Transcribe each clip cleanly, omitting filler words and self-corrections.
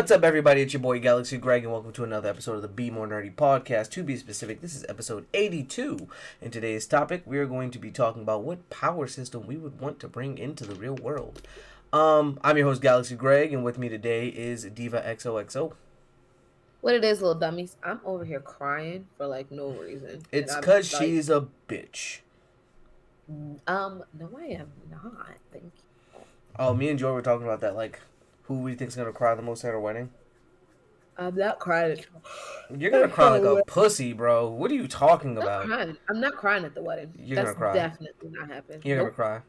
What's up, everybody? It's your boy Galaxy Greg, and welcome to another episode of the Be More Nerdy podcast. To be specific, this is episode 82. In today's topic, we are going to be talking about what power system we would want to bring into the real world. I'm your host Galaxy Greg, and with me today is Diva XOXO. What it is, little dummies? I'm over here crying for like no reason. It's because she's a bitch. No, I am not. Thank you. Oh, me and Joy were talking about that, like, who we think's gonna cry the most at our wedding. I'm not crying. You're gonna cry like a pussy, bro. What are you talking about? I'm not crying at the wedding. You're gonna cry. Definitely not happening. You're gonna cry.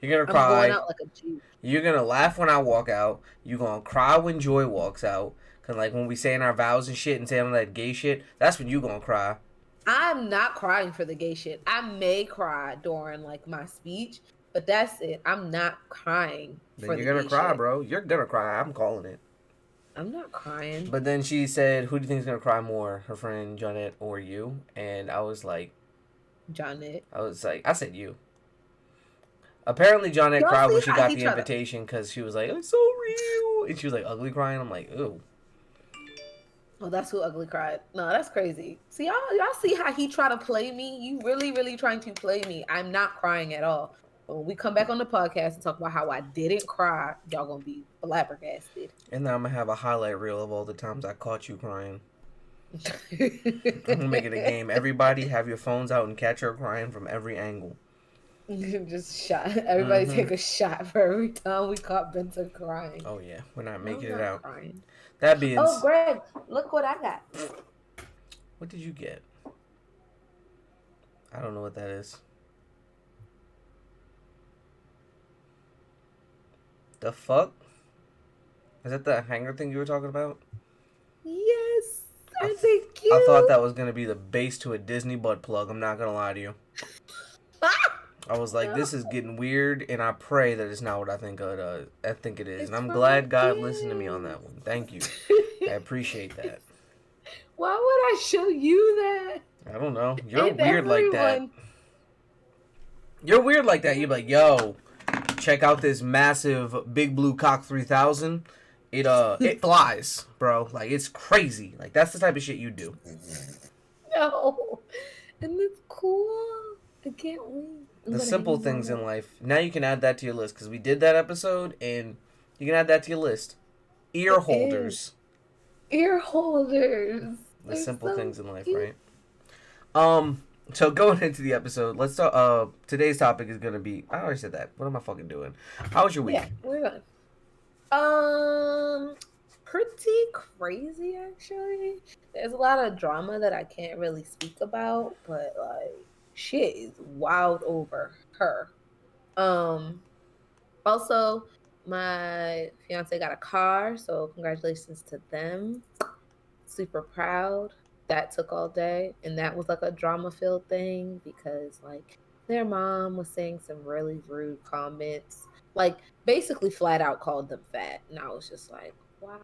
You're gonna cry. I'm going out like a Jew. You're gonna laugh when I walk out. You're gonna cry when Joy walks out. Cause like when we saying our vows and shit and saying all that gay shit, that's when you gonna cry. I'm not crying for the gay shit. I may cry during like my speech, but that's it. I'm not crying for the gay shit. You're gonna cry, bro. You're gonna cry. I'm calling it. I'm not crying. But then she said, who do you think is gonna cry more? Her friend Jonette or you? And I was like, Jonette. I said you. Apparently Jonette cried when she got the invitation because she was like, it's so real. And she was like ugly crying. I'm like, ooh. Oh, that's who ugly cried. No, that's crazy. See, y'all see how he tried to play me? You really trying to play me. I'm not crying at all. But when we come back on the podcast and talk about how I didn't cry, y'all gonna be flabbergasted. And then I'm gonna have a highlight reel of all the times I caught you crying. I'm gonna make it a game. Everybody have your phones out and catch her crying from every angle. Just shot. Everybody take a shot for every time we caught Benton crying. Oh yeah, we're not making it out. Crying. That being Oh, Greg, look what I got. What did you get? I don't know what that is. The fuck? Is that the hanger thing you were talking about? Yes, I think you. I thought that was gonna be the base to a Disney butt plug. I'm not gonna lie to you. I was like, this is getting weird, and I pray that it's not what I think it is. And I'm glad God listened to me on that one. Thank you. I appreciate that. Why would I show you that? I don't know. You're weird like that. You're weird like that. You're like, yo, check out this massive Big Blue Cock 3000. It flies, bro. Like, it's crazy. Like, that's the type of shit you do. No. And it's cool. I can't wait. The simple things in life. Now you can add that to your list because we did that episode, and you can add that to your list. Ear holders. Ear holders. The simple things in life, right? So going into the episode, let's talk. Today's topic is gonna be. I already said that. What am I fucking doing? How was your week? Yeah, we're good. Pretty crazy actually. There's a lot of drama that I can't really speak about, but like. Shit is wild over her. Also, my fiance got a car, so congratulations to them. Super proud. That took all day, and that was like a drama-filled thing because like their mom was saying some really rude comments, like basically flat out called them fat, and I was just like, wow,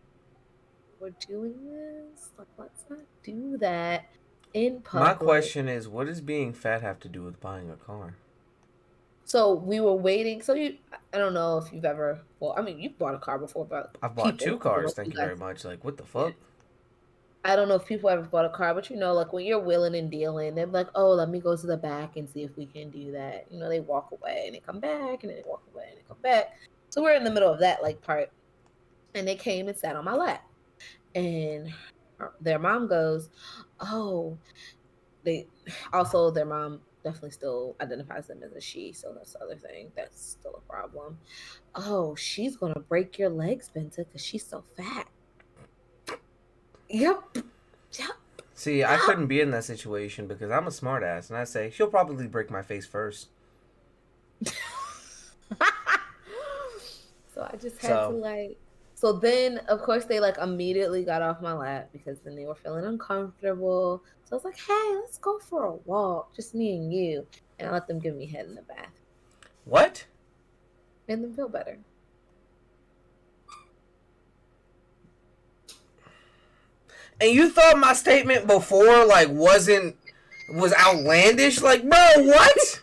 we're doing this? Like, let's not do that. In public. My question is, what does being fat have to do with buying a car? So we were waiting. So I don't know if you've ever. Well, I mean, you've bought a car before, but I've bought 2 cars. Thank you very much. Like, what the fuck? I don't know if people ever bought a car, but like when you're willing and dealing, they're like, "Oh, let me go to the back and see if we can do that." They walk away and they come back, and then they walk away and they come back. So we're in the middle of that like part, and they came and sat on my lap, and their mom goes, oh, their mom definitely still identifies them as a she, so that's the other thing. That's still a problem. Oh, she's gonna break your legs, Benta, because she's so fat. Yep. See, I couldn't be in that situation because I'm a smart ass, and I say, she'll probably break my face first. So I just had to like... So then, of course, they like immediately got off my lap because then they were feeling uncomfortable. So I was like, hey, let's go for a walk. Just me and you. And I let them give me head in the bath. What? Made them feel better. And you thought my statement before, like, was outlandish? Like, bro, what?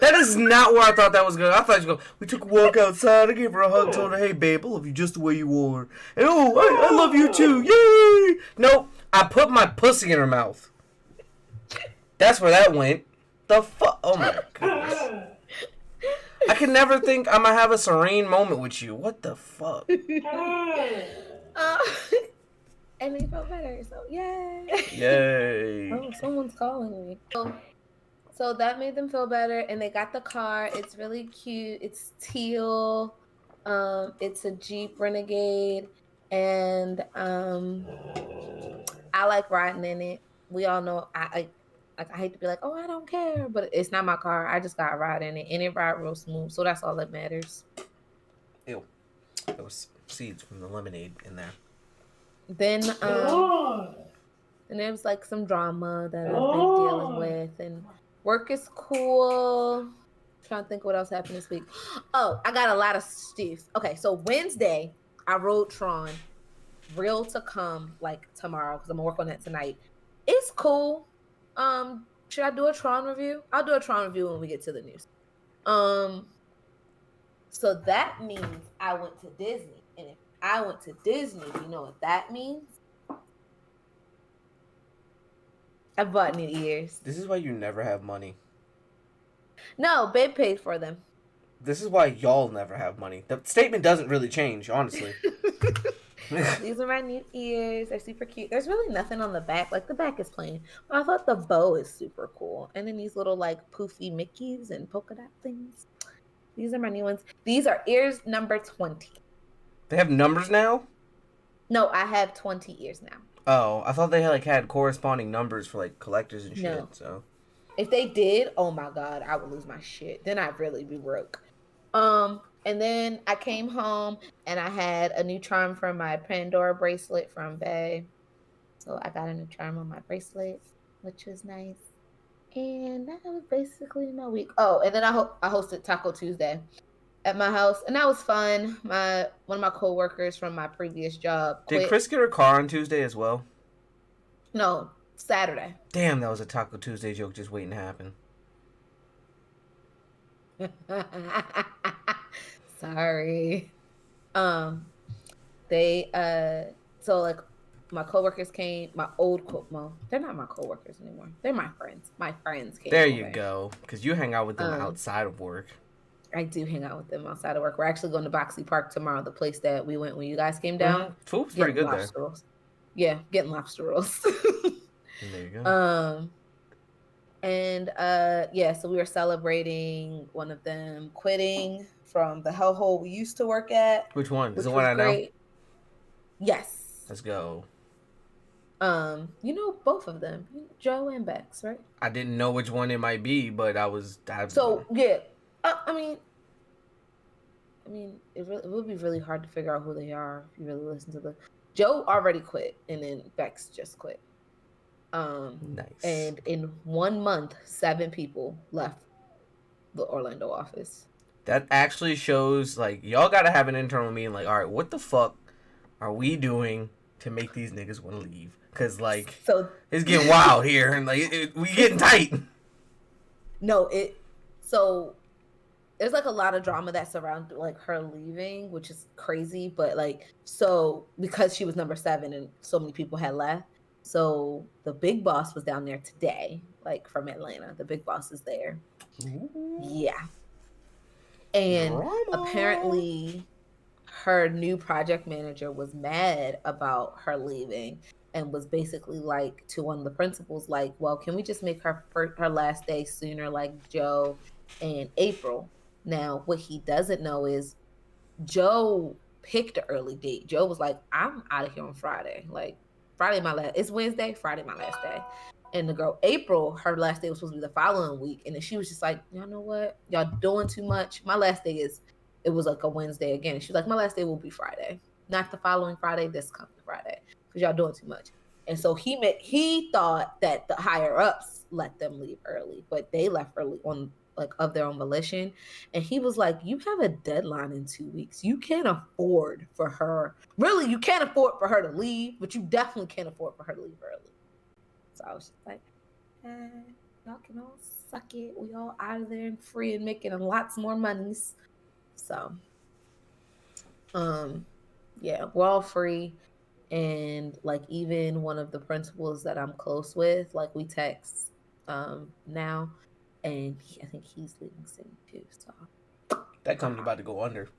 That is not where I thought that was going. I thought you go. We took a walk outside. I gave her a hug, told her, "Hey, babe, I love you just the way you are." And I love you too. Yay! Nope. I put my pussy in her mouth. That's where that went. The fuck? Oh my goodness. I can never think I'm gonna have a serene moment with you. What the fuck? And they felt better, so yay! Yay! Oh, someone's calling me. So that made them feel better, and they got the car. It's really cute. It's teal. It's a Jeep Renegade, and I like riding in it. We all know I hate to be like, oh, I don't care, but it's not my car. I just got to ride in it, and it ride real smooth. So that's all that matters. Ew. There was seeds from the lemonade in there. Then and there was like some drama that I've been dealing with, and work is cool. I'm trying to think what else happened this week. Oh, I got a lot of stuff. Okay, so Wednesday I rode Tron. Real to come like tomorrow because I'm gonna work on that tonight. It's cool. Should I do a Tron review? I'll do a Tron review when we get to the news. So that means I went to Disney, and if I went to Disney, you know what that means? I bought new ears. This is why you never have money. No, babe paid for them. This is why y'all never have money. The statement doesn't really change, honestly. These are my new ears. They're super cute. There's really nothing on the back. Like, the back is plain. But I thought the bow is super cool. And then these little, like, poofy Mickeys and polka dot things. These are my new ones. These are ears number 20. They have numbers now? No, I have 20 ears now. Oh, I thought they had corresponding numbers for, like, collectors and shit, No. so. If they did, oh my God, I would lose my shit. Then I'd really be broke. And then I came home and I had a new charm for my Pandora bracelet from Bay. So I got a new charm on my bracelet, which was nice. And that was basically my week. Oh, and then I hosted Taco Tuesday at my house, and that was fun. One of my coworkers from my previous job quit. Did Chris get her car on Tuesday as well? No, Saturday. Damn, that was a Taco Tuesday joke just waiting to happen. Sorry. They so like my coworkers came, my old they're not my coworkers anymore. They're my friends. My friends came. There you go. Because you hang out with them outside of work. I do hang out with them outside of work. We're actually going to Boxley Park tomorrow, the place that we went when you guys came down. Food's pretty good there. Rolls. Yeah, getting lobster rolls. There you go. And yeah, so we were celebrating one of them quitting from the hellhole we used to work at. Which one? Is the one I know? Yes. Let's go. You know both of them, Joe and Bex, right? I didn't know which one it might be, but So yeah, I mean, it would be really hard to figure out who they are if you really listen to Joe already quit, and then Bex just quit. Nice. And in 1 month, 7 people left the Orlando office. That actually shows, like, y'all gotta have an internal meeting, like, all right, what the fuck are we doing to make these niggas want to leave? Because, like, it's getting wild here, and, like, we getting tight. No, so there's, like, a lot of drama that surrounds, like, her leaving, which is crazy, but, like, so, because she was number 7 and so many people had left, so the big boss was down there today, like, from Atlanta. The big boss is there. Ooh. Yeah. And apparently her new project manager was mad about her leaving and was basically like to one of the principals, like, well, can we just make her last day sooner, like Joe and April? Now, what he doesn't know is Joe picked an early date. Joe was like, I'm out of here on Friday. Like, it's Wednesday, Friday my last day. And the girl, April, her last day was supposed to be the following week. And then she was just like, y'all know what? Y'all doing too much. My last day it was like a Wednesday again. She was like, my last day will be Friday. Not the following Friday, this coming Friday. Because y'all doing too much. And so he thought that the higher ups let them leave early. But they left early on, like, of their own volition. And he was like, you have a deadline in 2 weeks. You can't afford for her. Really, you can't afford for her to leave. But you definitely can't afford for her to leave early. So I was just like, y'all can all suck it. We all out of there and free and making lots more monies. So, yeah, we're all free. And like even one of the principals that I'm close with, like we text now, and I think he's leaving soon too. So That company about to go under.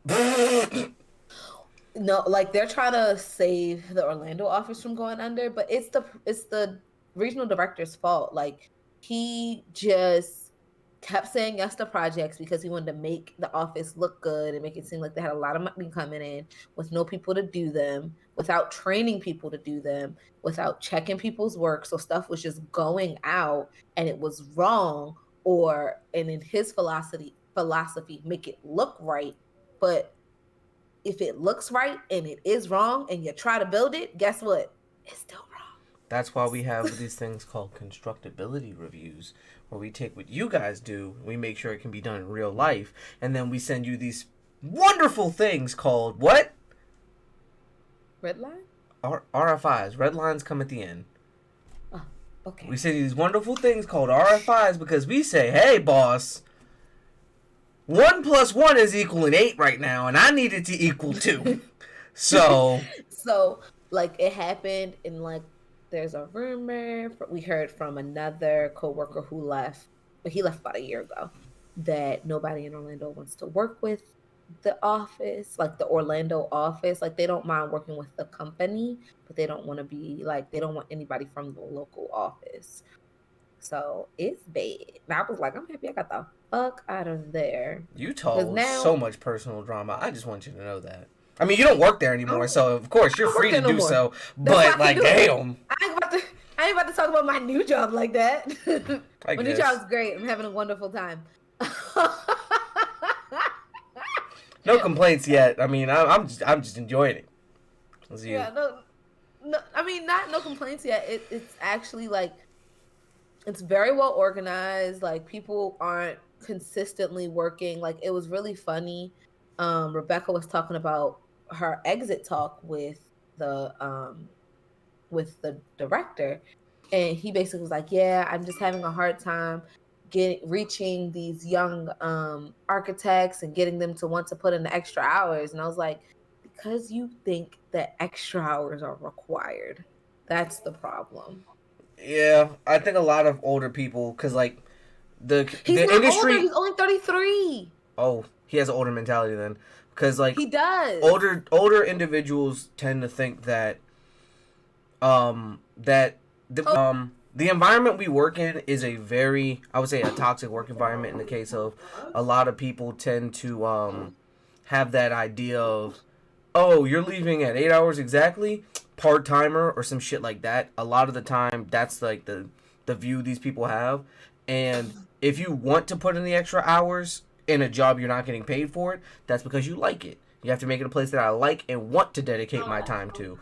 no, like they're trying to save the Orlando office from going under, but it's the regional director's fault. Like he just kept saying yes to projects because he wanted to make the office look good and make it seem like they had a lot of money coming in with no people to do them, without training people to do them, without checking people's work. So stuff was just going out and it was wrong, and in his philosophy, make it look right. But if it looks right and it is wrong and you try to build it, guess what? It's still wrong. That's why we have these things called constructability reviews, where we take what you guys do, we make sure it can be done in real life, and then we send you these wonderful things called what? Red line? RFIs. Red lines come at the end. Oh, okay. We send you these wonderful things called RFIs because we say, hey, boss, 1 + 1 is equaling 8 right now, and I need it to equal 2. So, like, it happened in, like, there's a rumor, we heard from another coworker who left, but he left about a year ago, that nobody in Orlando wants to work with the office, like the Orlando office. Like, they don't mind working with the company, but they don't want to be, like, they don't want anybody from the local office. So, it's bad. And I was like, I'm happy I got the fuck out of there. Utah was so much personal drama. I just want you to know that. I mean, you don't work there anymore, so of course you're free to do so. But like, damn, I ain't about to talk about my new job like that. My new job's great. I'm having a wonderful time. No complaints yet. I mean, I'm just enjoying it. Yeah, no. I mean, no complaints yet. It's actually like, it's very well organized. Like, people aren't consistently working. Like, it was really funny. Rebecca was talking about her exit talk with the director, and he basically was like, yeah, I'm just having a hard time reaching these young architects and getting them to want to put in the extra hours. And I was like, because you think that extra hours are required. That's the problem. Yeah, I think a lot of older people, because like he's not industry older, he's only 33. Oh, he has an older mentality then. Because like, he does. Older individuals tend to think that the environment we work in is a very, I would say, a toxic work environment, in the case of a lot of people tend to have that idea of, oh, you're leaving at 8 hours exactly, part-timer or some shit like that. A lot of the time that's like the view these people have. And if you want to put in the extra hours in a job you're not getting paid for it, that's because you like it. You have to make it a place that I like and want to dedicate my time to.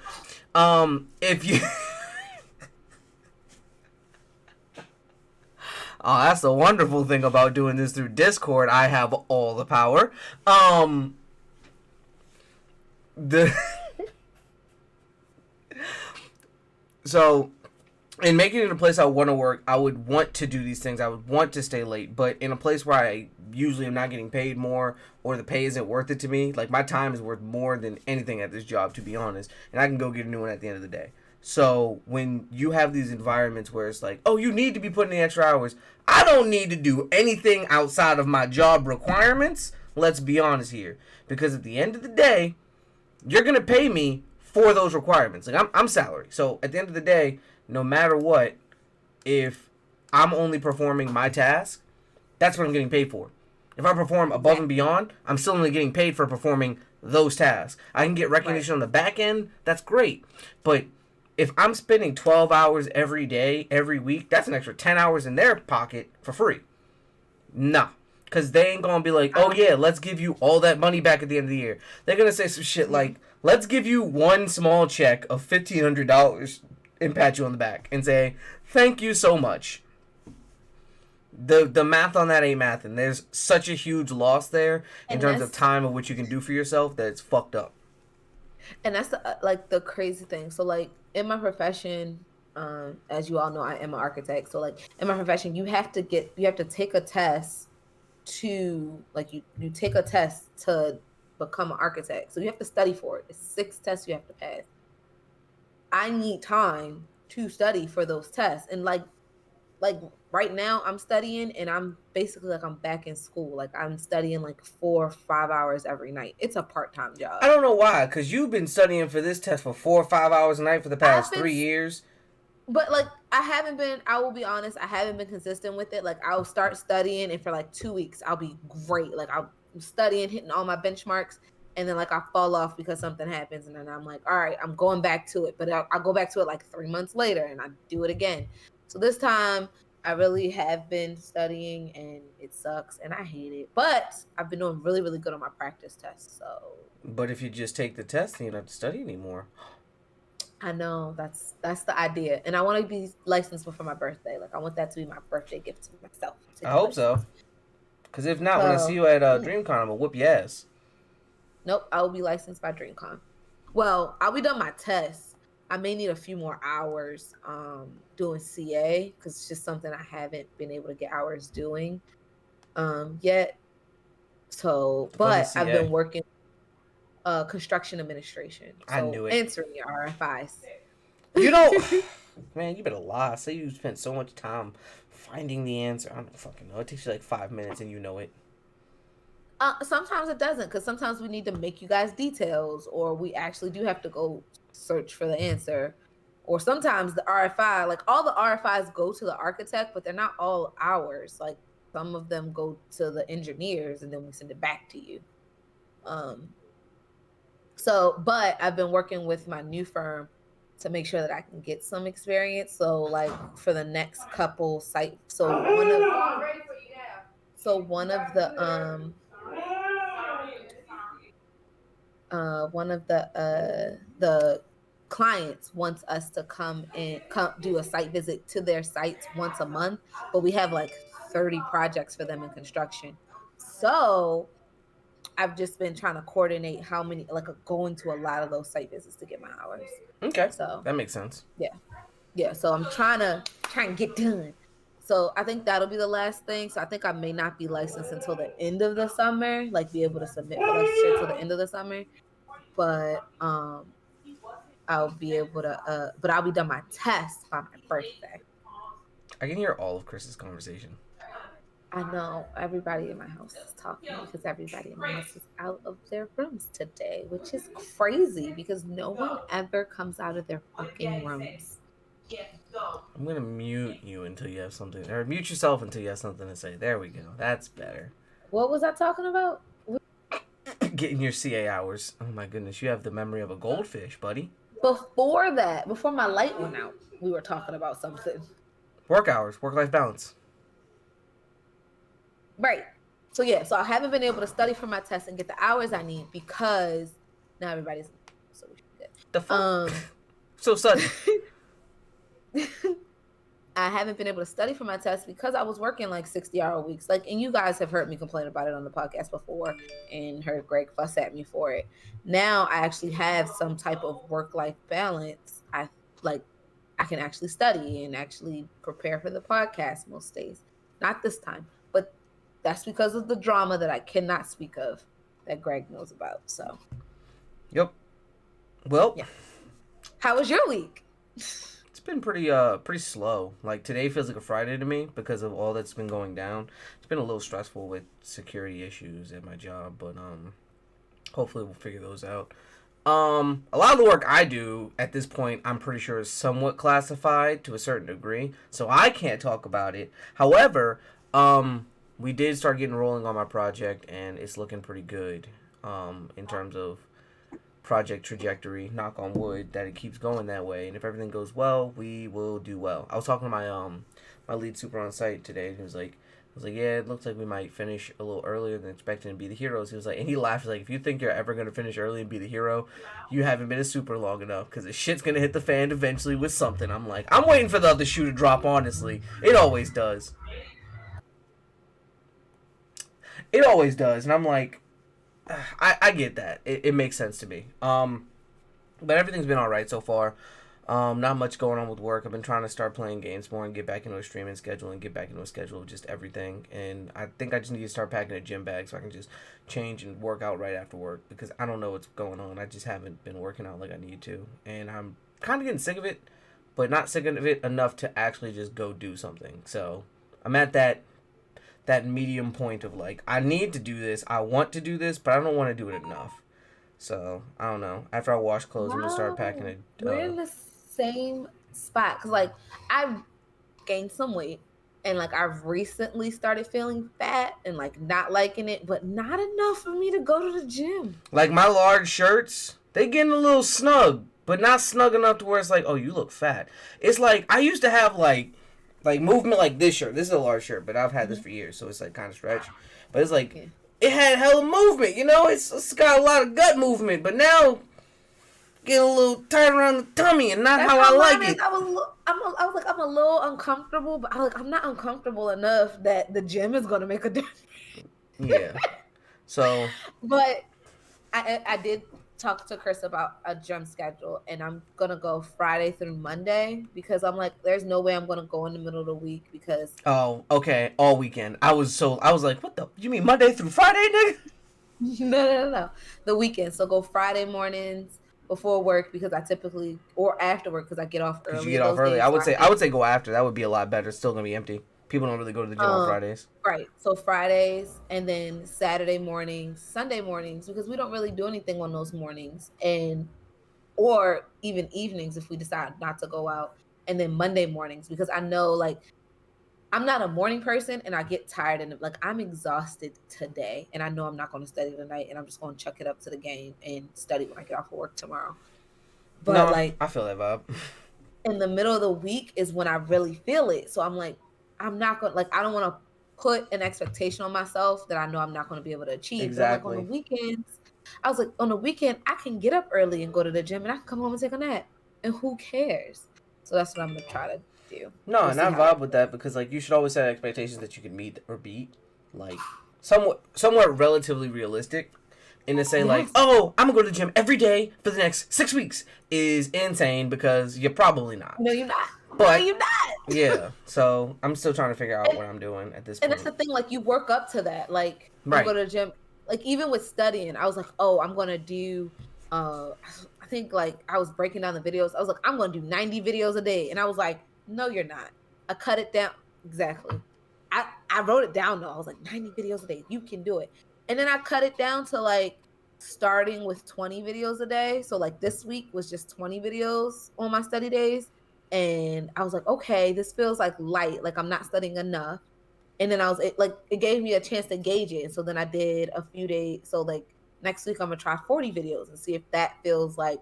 If you oh, that's the wonderful thing about doing this through Discord. I have all the power. So, in making it a place I want to work, I would want to do these things. I would want to stay late. But in a place where I usually am not getting paid more, or the pay isn't worth it to me, like, my time is worth more than anything at this job, to be honest. And I can go get a new one at the end of the day. So when you have these environments where it's like, oh, you need to be putting in extra hours, I don't need to do anything outside of my job requirements. Let's be honest here. Because at the end of the day, you're going to pay me for those requirements. Like, I'm salary. So at the end of the day, no matter what, if I'm only performing my task, that's what I'm getting paid for. If I perform above and beyond, I'm still only getting paid for performing those tasks. I can get recognition on the back end. That's great. But if I'm spending 12 hours every day, every week, that's an extra 10 hours in their pocket for free. Nah. Because they ain't going to be like, oh yeah, let's give you all that money back at the end of the year. They're going to say some shit like, let's give you one small check of $1,500 and pat you on the back and say, thank you so much. The math on that ain't math, and there's such a huge loss there in terms of time of what you can do for yourself that it's fucked up. And that's the crazy thing. So like in my profession, As you all know, I am an architect. So like in my profession, you have to take a test to like you take a test to become an architect. So you have to study for it. It's 6 tests you have to pass. I need time to study for those tests. And like right now I'm studying and I'm basically like I'm back in school. Like I'm studying like 4 or 5 hours every night. It's a part-time job. I don't know why, because you've been studying for this test for 4 or 5 hours a night for the past 3 years. But like I will be honest, I haven't been consistent with it. Like I'll start studying and for like 2 weeks I'll be great. Like I'm studying, hitting all my benchmarks, and then like I fall off because something happens, and then I'm like, all right, I'm going back to it. But I'll go back to it like 3 months later and I do it again. So this time I really have been studying and it sucks and I hate it. But I've been doing really, really good on my practice tests. So But if you just take the test, then you don't have to study anymore. I know that's the idea, and I want to be licensed before my birthday. Like I want that to be my birthday gift to myself. I hope so. Because if not, when I see you at Dream Con, I'm gonna whoop your ass. Nope, I will be licensed by Dream Con. Well, I'll be done my tests. I may need a few more hours doing CA because it's just something I haven't been able to get hours doing yet. So, but I've been working. Construction administration. So I knew it. Answering your RFIs. You know, man, you better lie. Say you spent so much time finding the answer. I don't fucking know. It takes you like 5 minutes and you know it. Sometimes it doesn't, because sometimes we need to make you guys details, or we actually do have to go search for the answer. Or sometimes the RFI, like all the RFIs go to the architect, but they're not all ours. Like some of them go to the engineers and then we send it back to you. So, but I've been working with my new firm to make sure that I can get some experience. So like for the next couple sites, one of the clients wants us to come do a site visit to their sites once a month, but we have like 30 projects for them in construction. So I've just been trying to coordinate how many, like going to a lot of those site visits to get my hours. Okay. So that makes sense. Yeah. So I'm trying to get done. So I think that'll be the last thing. So I think I may not be licensed until the end of the summer, like be able to submit for licensure until the end of the summer. But I'll be able to, but I'll be done my test by my birthday. I can hear all of Chris's conversation. I know everybody in my house is talking because everybody in my house is out of their rooms today, which is crazy because no one ever comes out of their fucking rooms. I'm gonna mute you until you have something, or mute yourself until you have something to say. There we go. That's better. What was I talking about? Getting your CA hours. Oh my goodness, you have the memory of a goldfish, buddy. Before my light went out, we were talking about something. Work hours, work-life balance. Right. So yeah, so I haven't been able to study for my test and get the hours I need because now everybody's so we should get the fuck. So sudden. I haven't been able to study for my test because I was working like 60-hour weeks. Like, and you guys have heard me complain about it on the podcast before and heard Greg fuss at me for it. Now I actually have some type of work-life balance. I can actually study and actually prepare for the podcast most days. Not this time, but that's because of the drama that I cannot speak of that Greg knows about. So, yep. Well, yeah. How was your week? It's been pretty slow. Like today feels like a Friday to me because of all that's been going down. It's been a little stressful with security issues at my job, but hopefully we'll figure those out. A lot of the work I do at this point, I'm pretty sure is somewhat classified to a certain degree, so I can't talk about it. However, we did start getting rolling on my project, and it's looking pretty good in terms of project trajectory. Knock on wood that it keeps going that way, and if everything goes well, we will do well. I was talking to my lead super on site today, and he was like, yeah, it looks like we might finish a little earlier than expected and be the heroes. He was like, and he laughed, like, if you think you're ever gonna finish early and be the hero, you haven't been a super long enough, because the shit's gonna hit the fan eventually with something. I'm like, I'm waiting for the other shoe to drop. Honestly, it always does. It always does, and I'm like, I get that. It makes sense to me. But everything's been all right so far. Not much going on with work. I've been trying to start playing games more and get back into a streaming schedule and get back into a schedule of just everything. And I think I just need to start packing a gym bag so I can just change and work out right after work because I don't know what's going on. I just haven't been working out like I need to. And I'm kind of getting sick of it, but not sick of it enough to actually just go do something. So I'm at that medium point of like, I need to do this. I want to do this, but I don't want to do it enough. So I don't know. After I wash clothes, I'm gonna start packing it. We're in the same spot because like I've gained some weight and like I've recently started feeling fat and like not liking it, but not enough for me to go to the gym. Like my large shirts, they getting a little snug, but not snug enough to where it's like, oh, you look fat. It's like I used to have like movement like this shirt. This is a large shirt, but I've had this for years, so it's like kind of stretched. But it's like it had hella movement, you know. It's got a lot of gut movement, but now getting a little tight around the tummy and not how I like it. I was like, I'm a little uncomfortable, but I'm not uncomfortable enough that the gym is going to make a difference. Yeah. So. But I did talk to Chris about a gym schedule, and I'm going to go Friday through Monday because I'm like, there's no way I'm going to go in the middle of the week because. Oh, okay. All weekend. I was like, what the? You mean Monday through Friday, nigga? No. The weekend. So go Friday mornings before work because I typically or after work because I get off early. You get off early. I would say go after. That would be a lot better. It's still gonna be empty. People don't really go to the gym on Fridays. Right. So Fridays and then Saturday mornings, Sunday mornings because we don't really do anything on those mornings or even evenings if we decide not to go out. And then Monday mornings because I know like I'm not a morning person and I get tired and like I'm exhausted today and I know I'm not going to study tonight and I'm just going to chuck it up to the game and study when I get off of work tomorrow. But no, like I feel that vibe. In the middle of the week is when I really feel it. So I'm like, I'm not going to like I don't want to put an expectation on myself that I know I'm not going to be able to achieve. Exactly. But like on the weekends, I was like, on the weekend, I can get up early and go to the gym and I can come home and take a nap. And who cares? So that's what I'm going to try to do. No, and I vibe with that because like you should always set expectations that you can meet or beat, like somewhat relatively realistic. And to say like, oh, I'm gonna go to the gym every day for the next 6 weeks is insane because you're probably not. No, you're not. But no, you're not. Yeah, so I'm still trying to figure out what I'm doing at this point. And that's the thing, like you work up to that. Like right. I go to the gym. Like even with studying, I was like, oh, I'm gonna do. I think like I was breaking down the videos. I was like, I'm gonna do 90 videos a day, and I was like. No, you're not. I cut it down. Exactly. I wrote it down though. I was like 90 videos a day. You can do it. And then I cut it down to like starting with 20 videos a day. So like this week was just 20 videos on my study days. And I was like, okay, this feels like light. Like I'm not studying enough. And then it gave me a chance to gauge it. And so then I did a few days. So like next week I'm going to try 40 videos and see if that feels like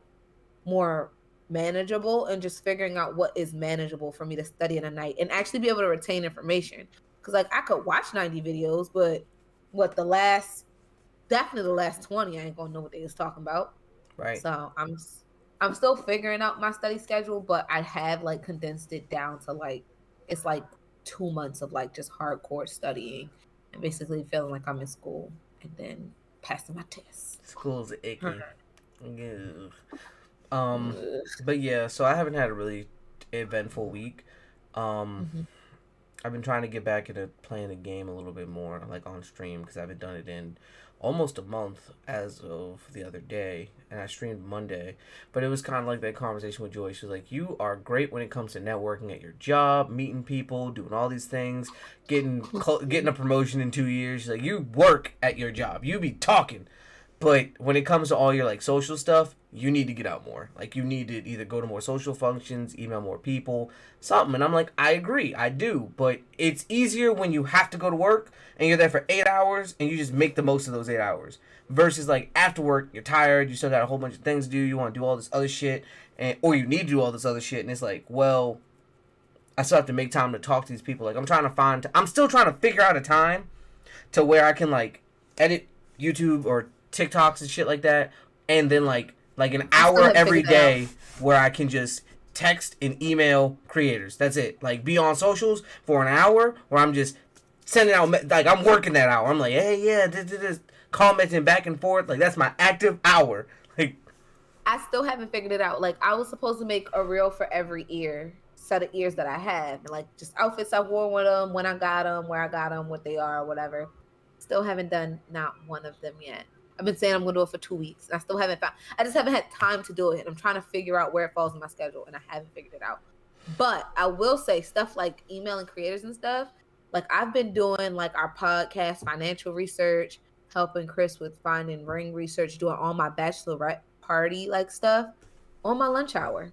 more manageable and just figuring out what is manageable for me to study in a night and actually be able to retain information because like I could watch 90 videos but definitely the last 20 I ain't gonna know what they was talking about. Right. So I'm still figuring out my study schedule, but I have like condensed it down to like it's like 2 months of like just hardcore studying and basically feeling like I'm in school and then passing my tests. School's icky. But yeah, so I haven't had a really eventful week. I've been trying to get back into playing the game a little bit more, like on stream, because I haven't done it in almost a month as of the other day, and I streamed Monday. But it was kind of like that conversation with Joy. She was like, you are great when it comes to networking at your job, meeting people, doing all these things, getting a promotion in 2 years. She's like, you work at your job. You be talking. But when it comes to all your like social stuff, you need to get out more. Like you need to either go to more social functions, email more people, something. And I'm like, I agree, I do. But it's easier when you have to go to work and you're there for 8 hours and you just make the most of those 8 hours. Versus like after work, you're tired, you still got a whole bunch of things to do, you want to do all this other shit, or you need to do all this other shit. And it's like, well, I still have to make time to talk to these people. Like I'm still trying to figure out a time to where I can like edit YouTube or TikToks and shit like that, and then like an hour every day where I can just text and email creators. That's it. Like be on socials for an hour where I'm just sending out like I'm working that hour. I'm like, hey, yeah, this commenting back and forth. Like that's my active hour. Like I still haven't figured it out. Like, I was supposed to make a reel for every set of ears that I have, and like just outfits I wore with them, when I got them, where I got them, what they are, whatever. Still haven't done not one of them yet. I've been saying I'm gonna do it for 2 weeks. I still haven't found. I just haven't had time to do it. I'm trying to figure out where it falls in my schedule, and I haven't figured it out. But I will say stuff like emailing creators and stuff. Like, I've been doing like our podcast financial research, helping Chris with finding ring research, doing all my bachelorette party like stuff on my lunch hour.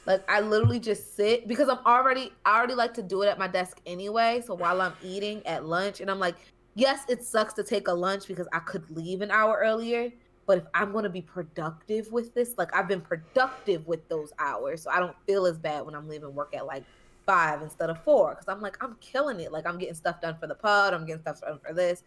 Like, I literally just sit because I already like to do it at my desk anyway. So while I'm eating at lunch, and I'm like, yes, it sucks to take a lunch because I could leave an hour earlier. But if I'm going to be productive with this, like, I've been productive with those hours. So I don't feel as bad when I'm leaving work at like 5 instead of 4. Because I'm like, I'm killing it. Like, I'm getting stuff done for the pod. I'm getting stuff done for this.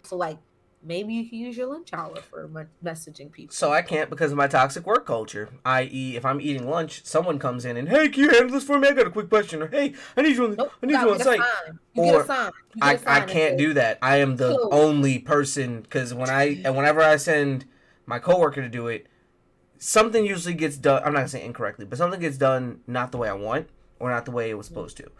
So like, maybe you can use your lunch hour for messaging people. So I can't because of my toxic work culture. I.e., if I'm eating lunch, someone comes in and, hey, can you handle this for me? I got a quick question. Or, hey, I need you on site. I can't do that. I am the only person, because whenever I send my coworker to do it, something usually gets done. I'm not gonna say incorrectly, but something gets done not the way I want or not the way it was supposed to.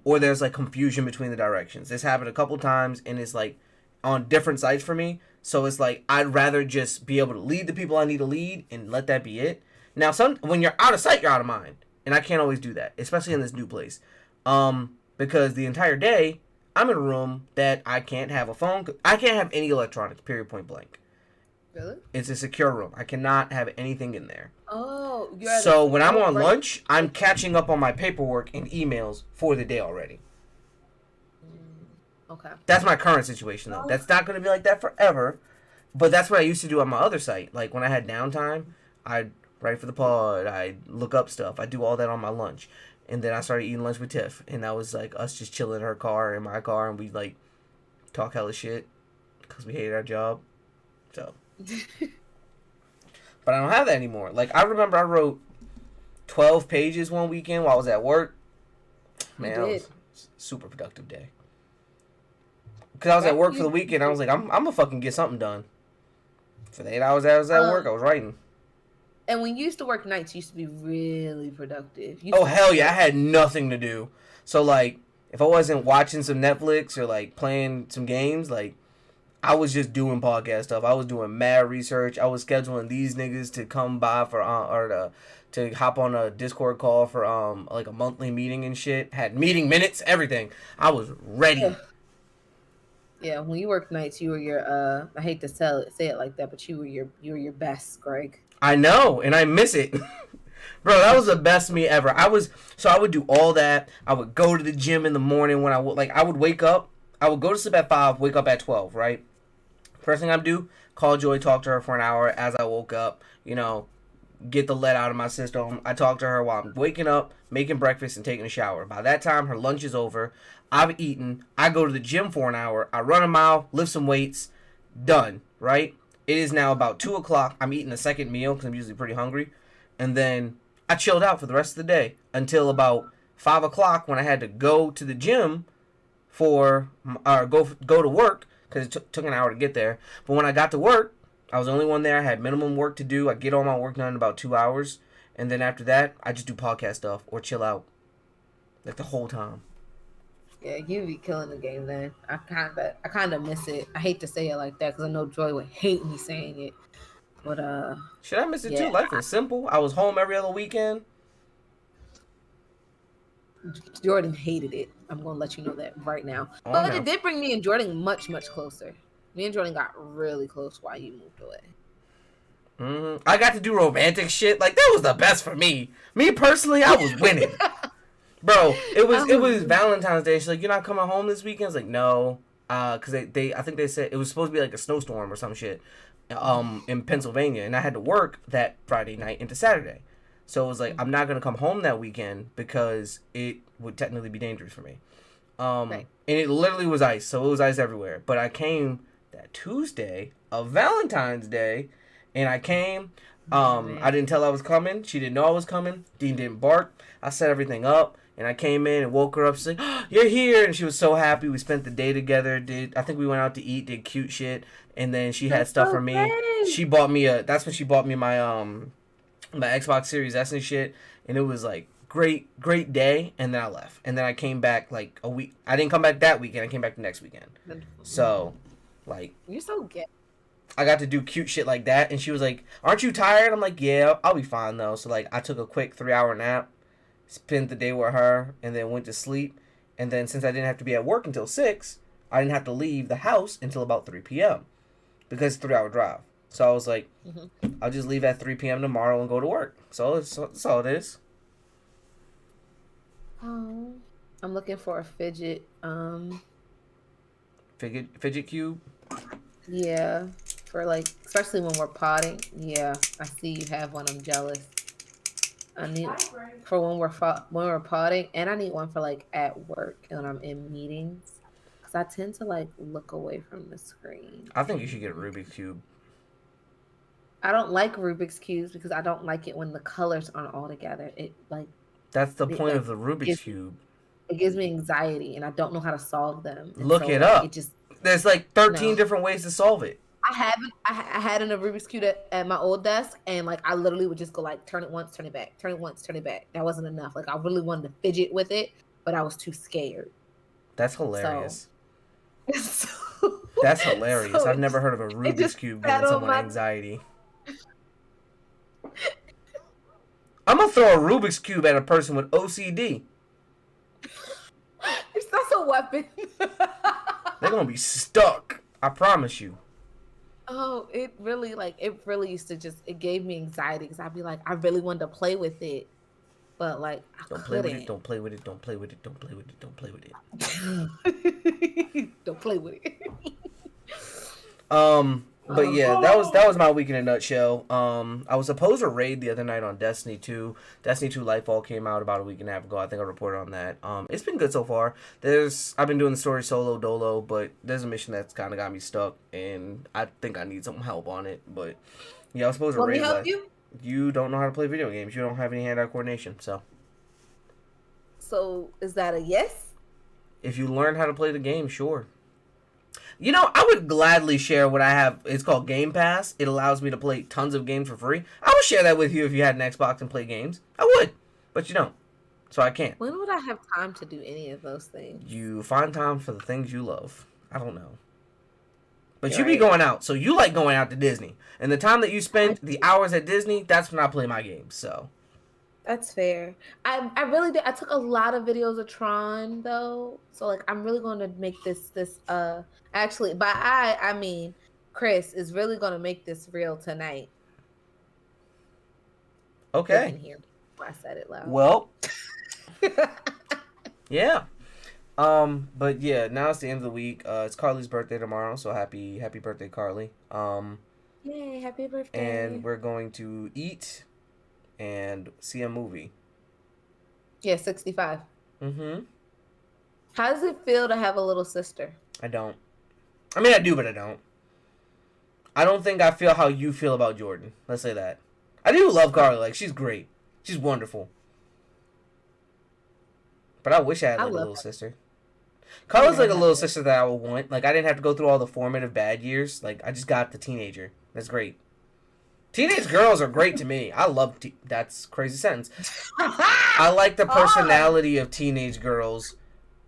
Or there's like confusion between the directions. This happened a couple times, and it's like on different sites for me. So it's like, I'd rather just be able to lead the people I need to lead and let that be it. Now, when you're out of sight, you're out of mind. And I can't always do that, especially in this new place. Because the entire day, I'm in a room that I can't have a phone. I can't have any electronics, period, point blank. Really? It's a secure room. I cannot have anything in there. Oh. So when I'm on lunch, I'm catching up on my paperwork and emails for the day already. Okay. That's my current situation, though. That's not going to be like that forever. But that's what I used to do on my other site. Like, when I had downtime, I'd write for the pod. I'd look up stuff. I'd do all that on my lunch. And then I started eating lunch with Tiff. And that was, like, us just chilling in her car, in my car. And we'd, like, talk hella shit. Because we hated our job. So. But I don't have that anymore. Like, I remember I wrote 12 pages one weekend while I was at work. Man, that was a super productive day. Because I was at work for the weekend, I was like, I'm gonna fucking get something done. For the 8 hours I was at work, I was writing. And when you used to work nights, you used to be really productive. Oh, hell yeah, I had nothing to do. So, like, if I wasn't watching some Netflix or, like, playing some games, like, I was just doing podcast stuff. I was doing mad research. I was scheduling these niggas to come by for, to hop on a Discord call for, like, a monthly meeting and shit. Had meeting minutes, everything. I was ready. Yeah, when you worked nights, you were your I hate to say it like that, but you were your best, Greg. I know, and I miss it. Bro, that was the best me ever. I would do all that. I would go to the gym in the morning when I would wake up. I would go to sleep at 5, wake up at 12, right? First thing I'd do, call Joy, talk to her for an hour as I woke up, get the lead out of my system. I talk to her while I'm waking up, making breakfast, and taking a shower. By that time, her lunch is over. I've eaten. I go to the gym for an hour. I run a mile, lift some weights. Done, right? It is now about 2 o'clock. I'm eating a second meal because I'm usually pretty hungry. And then I chilled out for the rest of the day until about 5 o'clock when I had to go to the gym go to work because it took an hour to get there. But when I got to work, I was the only one there. I had minimum work to do. I get all my work done in about 2 hours. And then after that, I just do podcast stuff or chill out. Like the whole time. Yeah, you be killing the game then. I kind of miss it. I hate to say it like that because I know Joy would hate me saying it. But should I miss it too? Life was simple. I was home every other weekend. Jordan hated it. I'm gonna let you know that right now. But it did bring me and Jordan much, much closer. Me and Jordan got really close while you moved away. Mm-hmm. I got to do romantic shit. Like, that was the best for me. Me personally, I was winning. Bro, it was Valentine's Day. She's like, "You're not coming home this weekend?" I was like, "No," because I think they said it was supposed to be like a snowstorm or some shit, in Pennsylvania, and I had to work that Friday night into Saturday, so it was like, I'm not gonna come home that weekend because it would technically be dangerous for me, right. And it literally was ice, so it was ice everywhere. But I came that Tuesday of Valentine's Day, and I came. I didn't tell I was coming. She didn't know I was coming. Dean didn't bark. I set everything up. And I came in and woke her up. She's like, oh, "You're here!" And she was so happy. We spent the day together. I think we went out to eat, did cute shit, and then she had That's stuff so for me. great. She bought me a. That's when she bought me my Xbox Series S and shit, and it was like great day. And then I left, and then I came back like a week. I didn't come back that weekend. I came back the next weekend. So, like, You're so gay. I got to do cute shit like that, and she was like, "Aren't you tired?" I'm like, "Yeah, I'll be fine though." So like, I took a quick 3-hour nap, spent the day with her, and then went to sleep. And then since I didn't have to be at work until 6, I didn't have to leave the house until about 3 p.m. because it's a 3-hour drive. So I was like, I'll just leave at 3 p.m. tomorrow and go to work. So that's all it is. Oh, I'm looking for a fidget. Fidget cube. Yeah, for like, especially when we're potting. Yeah, I see you have one. I'm jealous. I need for when we're potting, and I need one for like at work and when I'm in meetings, because I tend to like look away from the screen. I think you should get a Rubik's cube. I don't like Rubik's cubes because I don't like it when the colors aren't all together. That's the point of the Rubik's cube. It gives me anxiety, and I don't know how to solve them. And Look so, it like, up. There's like 13 different ways to solve it. I had a Rubik's cube at my old desk, and like I literally would just go like turn it once, turn it back, turn it once, turn it back. That wasn't enough. Like I really wanted to fidget with it, but I was too scared. That's hilarious. So, that's hilarious. I've never heard of a Rubik's cube giving someone anxiety. I'm gonna throw a Rubik's cube at a person with OCD. That's a weapon. They're gonna be stuck. I promise you. Oh, it really used to it gave me anxiety because I'd be like, I really wanted to play with it, but like I don't couldn't. Play with it, don't play with it. Don't play with it. Don't play with it. Don't play with it. Don't play with it. But yeah, that was my week in a nutshell. I was supposed to raid the other night on Destiny 2. Destiny 2 Lightfall came out about a week and a half ago. I think I reported on that. It's been good so far. I've been doing the story solo dolo, but there's a mission that's kind of got me stuck, and I think I need some help on it. But yeah, I was supposed to raid. Let me help you. You don't know how to play video games. You don't have any hand-eye coordination, so. So is that a yes? If you learn how to play the game, sure. You know, I would gladly share what I have. It's called Game Pass. It allows me to play tons of games for free. I would share that with you if you had an Xbox and play games. I would. But you don't. So I can't. When would I have time to do any of those things? You find time for the things you love. I don't know. But you be going out. So you like going out to Disney. And the time that you spend, the hours at Disney, that's when I play my games. So. That's fair. I really did. I took a lot of videos of Tron though, so like I'm really going to make this actually by I mean Chris is really going to make this real tonight. Okay. You can hear me when I said it loud. Well. Yeah. But yeah, now it's the end of the week. It's Carly's birthday tomorrow, so happy birthday, Carly. Yay! Happy birthday. And we're going to eat and see a movie. Yeah, 65. Mm-hmm. How does it feel to have a little sister? I don't. I mean, I do, but I don't. I don't think I feel how you feel about Jordan. Let's say that. I do love Carly. Like, she's great. She's wonderful. But I wish I had like a little sister. Carly's like a little sister that I would want. Like, I didn't have to go through all the formative bad years. Like, I just got the teenager. That's great. Teenage girls are great to me. I love that's a crazy sentence. I like the personality of teenage girls.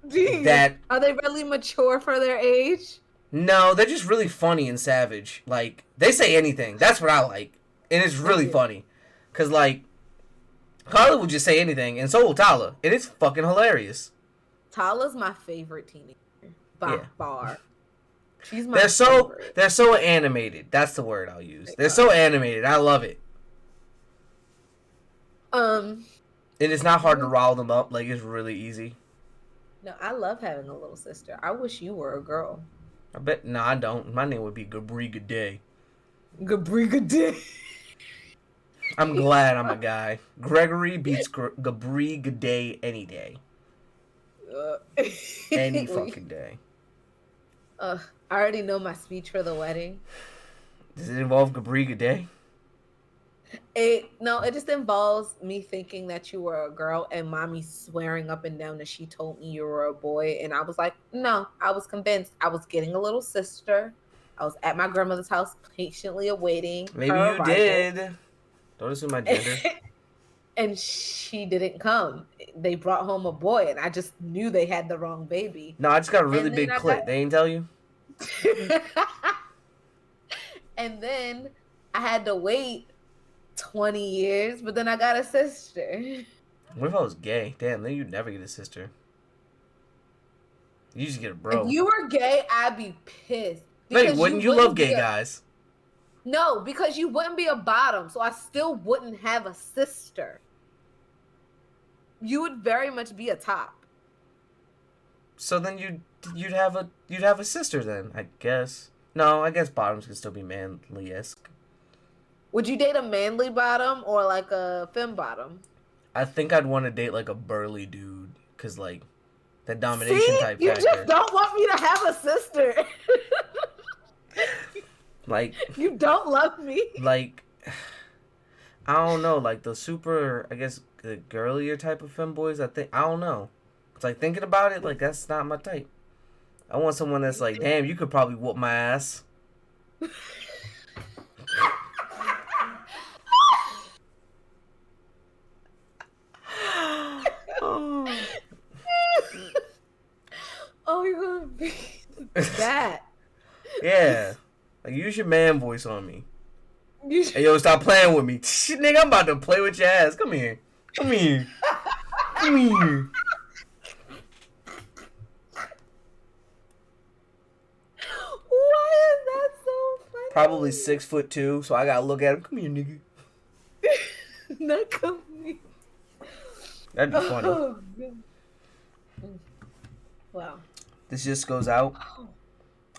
That are they really mature for their age? No, they're just really funny and savage. Like, they say anything. That's what I like. And it's really funny. Because, like, Carly will just say anything, and so will Tala. And it's fucking hilarious. Tala's my favorite teenager. By far. She's my favorite. They're so animated. That's the word I'll use. They're so animated. I love it. And it's not hard to rile them up. Like, it's really easy. No, I love having a little sister. I wish you were a girl. I bet. No, I don't. My name would be Gabri G'day. Gabri G'day. I'm glad I'm a guy. Gregory beats Gabri G'day any day. Any fucking day. I already know my speech for the wedding. Does it involve Gabri G'day? It just involves me thinking that you were a girl and mommy swearing up and down that she told me you were a boy. And I was like, no, I was convinced. I was getting a little sister. I was at my grandmother's house patiently awaiting Maybe her you arrival. did. Don't assume my gender. And she didn't come. They brought home a boy, and I just knew they had the wrong baby. No, I just got a really And then big clit. They ain't tell you? and then I had to wait 20 years, but then I got a sister. What if I was gay? Damn, then you'd never get a sister. You just get a If bro. you were gay, I'd be pissed. Wait, wouldn't you love gay guys? No, because you wouldn't be a bottom, so I still wouldn't have a sister. You would very much be a top. So then you'd have a sister then, I guess. No, I guess bottoms can still be manly-esque. Would you date a manly bottom or like a femme bottom? I think I'd want to date like a burly dude, cause like that domination type you factor. just don't want me to have a sister. Like you don't love me. Like I don't know, like the super, I guess, the girlier type of femboys. I don't know. It's like thinking about it, like that's not my type. I want someone that's like, damn, you could probably whoop my ass. Oh, you're gonna be that. Yeah. Like, use your man voice on me. Hey, yo, stop playing with me. Nigga, I'm about to play with your ass. Come here. Come here. Come here. Why is that so funny? Probably 6'2", so I gotta look at him. Come here, nigga. Not come here. That'd be funny. Oh, wow. This just goes out.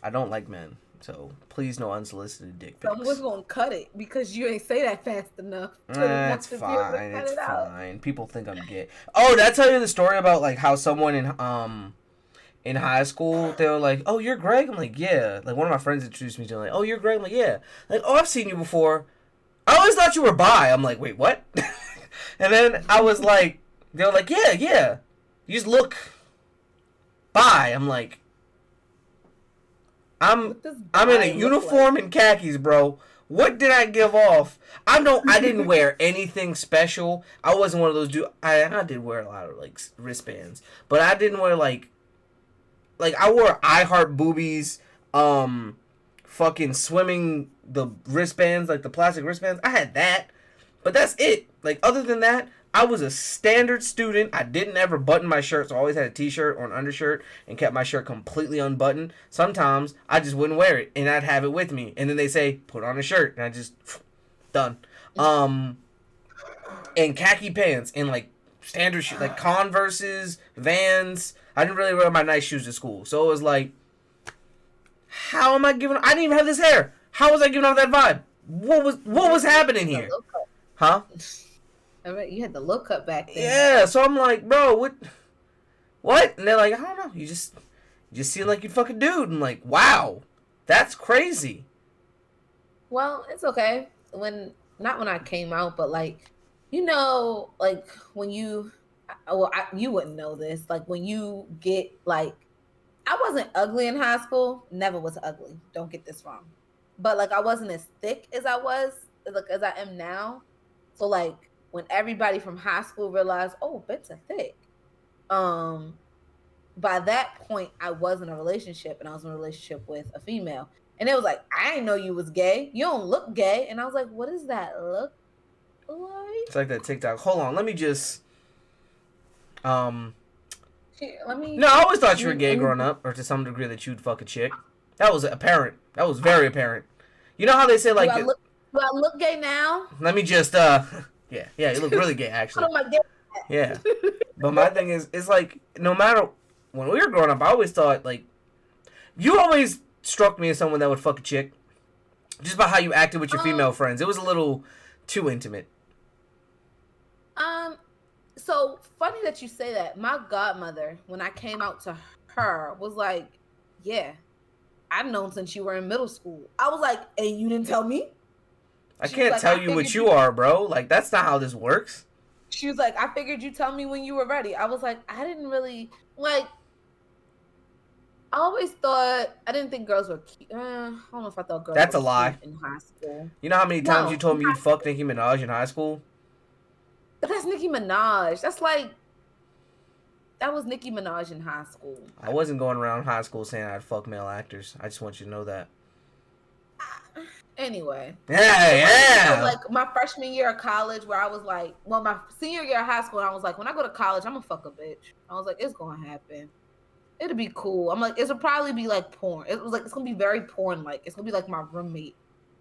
I don't like men, so please no unsolicited dick pics. Someone's gonna cut it because you ain't say that fast enough. It's fine. It's fine. People think I'm gay. Oh, did I tell you the story about like how someone in high school they were like, "Oh, you're Greg." I'm like, "Yeah." Like one of my friends introduced me to like, "Oh, you're Greg." I'm like, "Yeah." Like, "Oh, I've seen you before." I always thought you were bi. I'm like, "Wait, what?" And then I was like, they were like, "Yeah, yeah. You just look bi." I'm like, I'm in a uniform and khakis, bro. What did I give off? I didn't wear anything special. I wasn't one of those dudes. I did wear a lot of like wristbands, but I didn't wear like I wore I Heart Boobies, fucking swimming the wristbands, like the plastic wristbands. I had that, but that's it. Like other than that, I was a standard student. I didn't ever button my shirt, so I always had a t-shirt or an undershirt and kept my shirt completely unbuttoned. Sometimes I just wouldn't wear it and I'd have it with me. And then they say, put on a shirt. And I just, done. And khaki pants and like standard shoes, like Converses, Vans. I didn't really wear my nice shoes to school. So it was like, how am I giving, I didn't even have this hair. How was I giving off that vibe? What was happening here? Huh? I bet you had the look up back then. Yeah, so I'm like, bro, what? And they're like, I don't know. You just seem like you fucking dude. I'm like, wow, that's crazy. Well, it's okay. Not when I came out, but like, like when you, you wouldn't know this. Like when you get like, I wasn't ugly in high school. Never was ugly. Don't get this wrong. But like I wasn't as thick as I was, like as I am now. So like when everybody from high school realized, oh, Ben's thick. By that point, I was in a relationship, and I was in a relationship with a female. And it was like, I didn't know you was gay. You don't look gay. And I was like, what does that look like? It's like that TikTok. Hold on, let me just. No, I always thought you were gay growing up, or to some degree that you'd fuck a chick. That was apparent. That was very apparent. You know how they say like. Do I look gay now? Let me just Yeah, you look really gay actually. Yeah, but my thing is, it's like no matter when we were growing up, I always thought like you always struck me as someone that would fuck a chick, just by how you acted with your female friends. It was a little too intimate. So funny that you say that. My godmother, when I came out to her, was like, "Yeah, I've known since you were in middle school." I was like, "And you didn't tell me?" I can't tell you what you are, bro. Like, that's not how this works. She was like, I figured you'd tell me when you were ready. I was like, I didn't really, like, I always thought, I didn't think girls were cute. I don't know if I thought girls That's were a lie. cute in high school. You know how many times you told me you'd fuck Nicki Minaj in high school? But that's Nicki Minaj. That's like, that was Nicki Minaj in high school. I wasn't going around high school saying I'd fuck male actors. I just want you to know that. Anyway. Yeah. Like my freshman year of college where I was like, well, my senior year of high school, I was like, when I go to college, I'm gonna fuck a bitch. I was like, it's gonna happen. It'll be cool. I'm like, it'll probably be like porn. It was like, it's gonna be very porn like. It's gonna be like my roommate.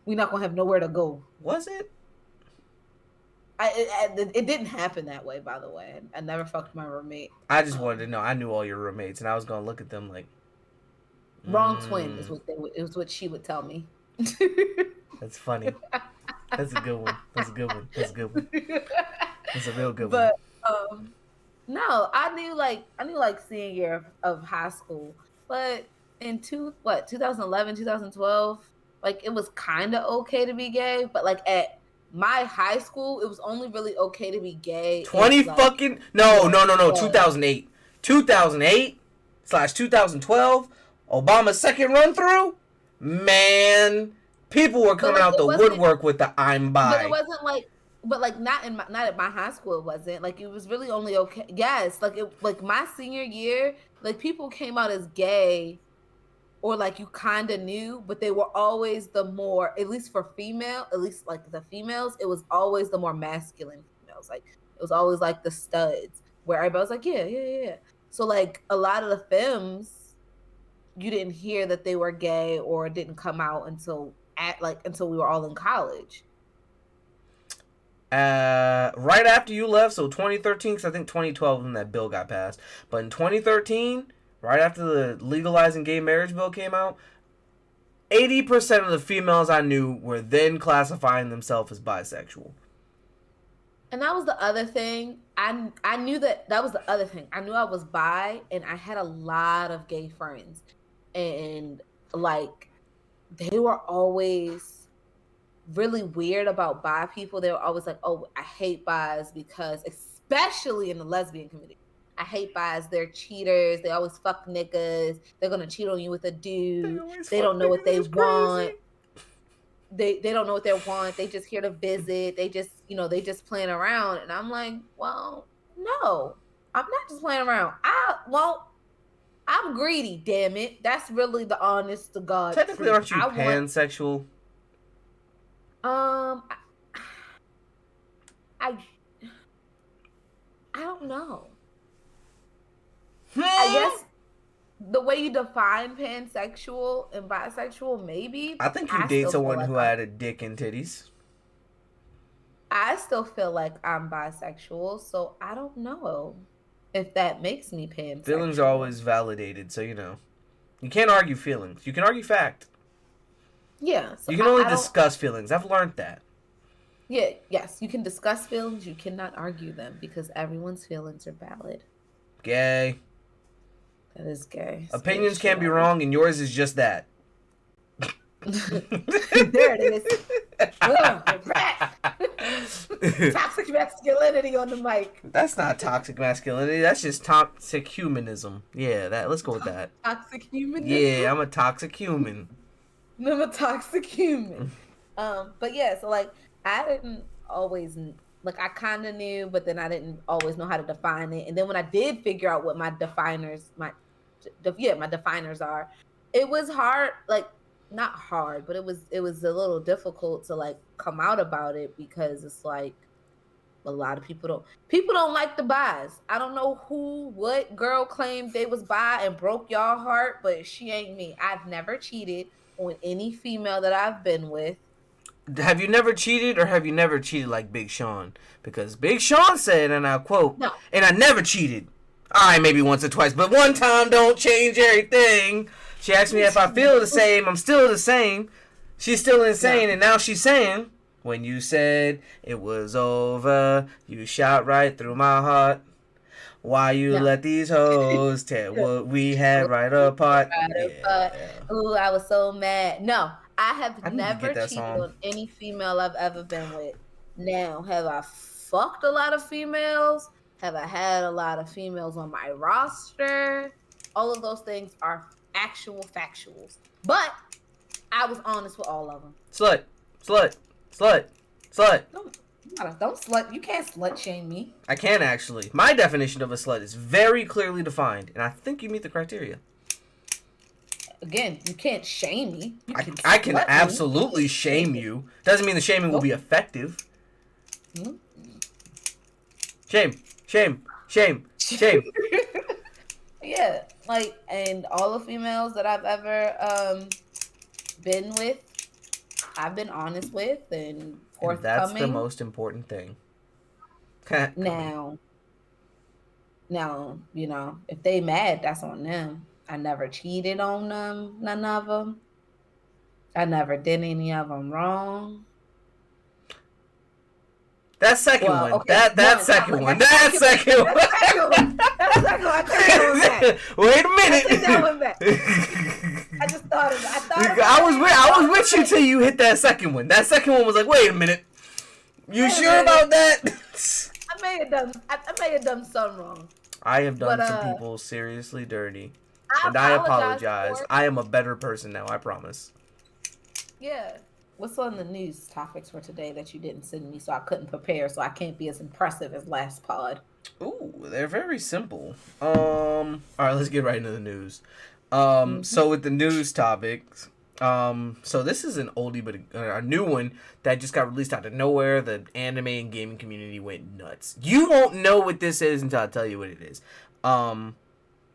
We're not gonna have nowhere to go. Was it? It didn't happen that way, by the way. I never fucked my roommate. I just wanted to know. I knew all your roommates, and I was gonna look at them like. Wrong twin is what it was what she would tell me. That's funny. That's a good one. That's a good one. That's a good one. That's a real good one. But no, I knew like senior year of high school, but in 2011, 2012, like it was kind of okay to be gay, but like at my high school, it was only really okay to be gay. 2008. 2008/2012, Obama's second run through. Man, people were coming out the woodwork with the I'm bi. But it wasn't like, not at my high school. It wasn't like it was really only okay. Yes, like my senior year, like people came out as gay, or like you kind of knew, but they were always the more, at least for female, at least like the females, it was always the more masculine females. Like it was always like the studs, where everybody was like, yeah. So like a lot of the femmes, you didn't hear that they were gay or didn't come out until we were all in college. Right after you left, so 2013, because I think 2012 when that bill got passed. But in 2013, right after the legalizing gay marriage bill came out, 80% of the females I knew were then classifying themselves as bisexual. And that was the other thing. I knew that was the other thing. I knew I was bi, and I had a lot of gay friends. And like they were always really weird about bi people. They were always like, oh, I hate bis because, especially in the lesbian community, I hate bis. They're cheaters. They always fuck niggas. They're gonna cheat on you with a dude. They don't know what they want. They don't know what they want. They just here to visit. They just playing around. And I'm like, well, no, I'm not just playing around. I'm greedy, damn it. That's really the honest to God. Technically, aren't you pansexual? I don't know. I guess the way you define pansexual and bisexual, maybe. I think you date someone who had a dick and titties. I still feel like I'm bisexual, so I don't know if that makes me pansexual. Feelings are always validated, so you can't argue feelings. You can argue fact. Yeah. So you can only discuss feelings. I've learned that. Yeah, yes. You can discuss feelings. You cannot argue them because everyone's feelings are valid. Gay. That is gay. Opinions can be wrong, and yours is just that. There it is. Toxic masculinity on the mic. That's not toxic masculinity. That's just toxic humanism. Yeah, let's go with that. Toxic humanism? Yeah, I'm a toxic human. I'm a toxic human. But yeah, so like I didn't always like I kind of knew, but then I didn't always know how to define it. And then when I did figure out what my definers are, it was hard. Like not hard, but it was a little difficult to like come out about it because it's like a lot of people don't like the bis. I don't know what girl claimed they was bi and broke y'all heart, but she ain't me. I've never cheated on any female that I've been with. Have you never cheated, or have you never cheated like Big Sean? Because Big Sean said, and I'll quote, no. And I never cheated. All right, maybe once or twice, but one time don't change everything. She asked me if I feel the same. I'm still the same. She's still insane, and now she's saying, when you said it was over, you shot right through my heart. Why you let these hoes tear what we had right apart? Ooh, I was so mad. No, I have I need to never get that cheated song. on any female I've ever been with. Now, have I fucked a lot of females? Have I had a lot of females on my roster? All of those things are actual factuals. But I was honest with all of them. Slut, slut, slut, slut. Don't slut. You can't slut shame me. I can actually. My definition of a slut is very clearly defined, and I think you meet the criteria. Again, you can't shame me. I can absolutely shame you. Doesn't mean the shaming will be effective. Mm-hmm. Shame, shame, shame, shame. Yeah, like, and all the females that I've ever been with, I've been honest with and forthcoming. And that's the most important thing. Now, you know, if they mad, that's on them. I never cheated on them, none of them. I never did any of them wrong. That second one. Okay. That second one. That second one. That second one. I take that one back. Wait a minute. I take that one back. I just thought of it. I was with you till you hit that second one. That second one was like, wait a minute. You sure about that? I may have done something wrong. I have done some people seriously dirty. And I apologize. I am a better person now, I promise. Yeah. What's on the news topics for today that you didn't send me, so I couldn't prepare, so I can't be as impressive as last pod? Ooh, they're very simple. All right, let's get right into the news. So with the news topics, so this is an oldie but a new one that just got released out of nowhere. The anime and gaming community went nuts. You won't know what this is until I tell you what it is. And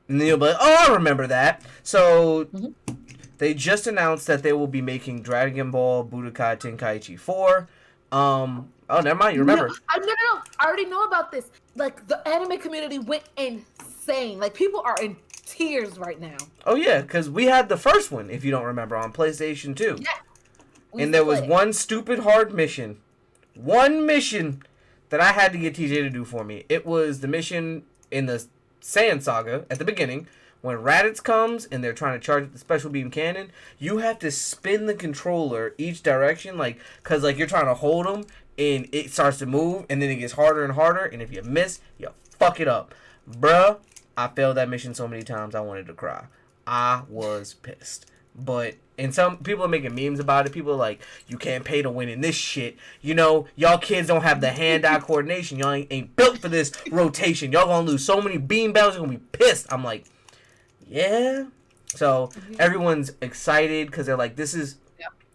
then you'll be like, oh, I remember that. So they just announced that they will be making Dragon Ball Budokai Tenkaichi 4. Oh, never mind. You remember? No. I already know about this. Like, the anime community went insane. Like, people are in tears right now. Oh, yeah, because we had the first one, if you don't remember, on PlayStation 2. Yeah. And there was one stupid hard mission. One mission that I had to get TJ to do for me. It was the mission in the Saiyan Saga at the beginning. When Raditz comes and they're trying to charge the special beam cannon, you have to spin the controller each direction, because you're trying to hold them, and it starts to move, and then it gets harder and harder, and if you miss, you fuck it up. Bruh, I failed that mission so many times, I wanted to cry. I was pissed. And some people are making memes about it. People are like, you can't pay to win in this shit. You know, y'all kids don't have the hand-eye coordination. Y'all ain't built for this rotation. Y'all gonna lose so many beam battles, you're gonna be pissed. I'm like, yeah. So everyone's excited because they're like, this is,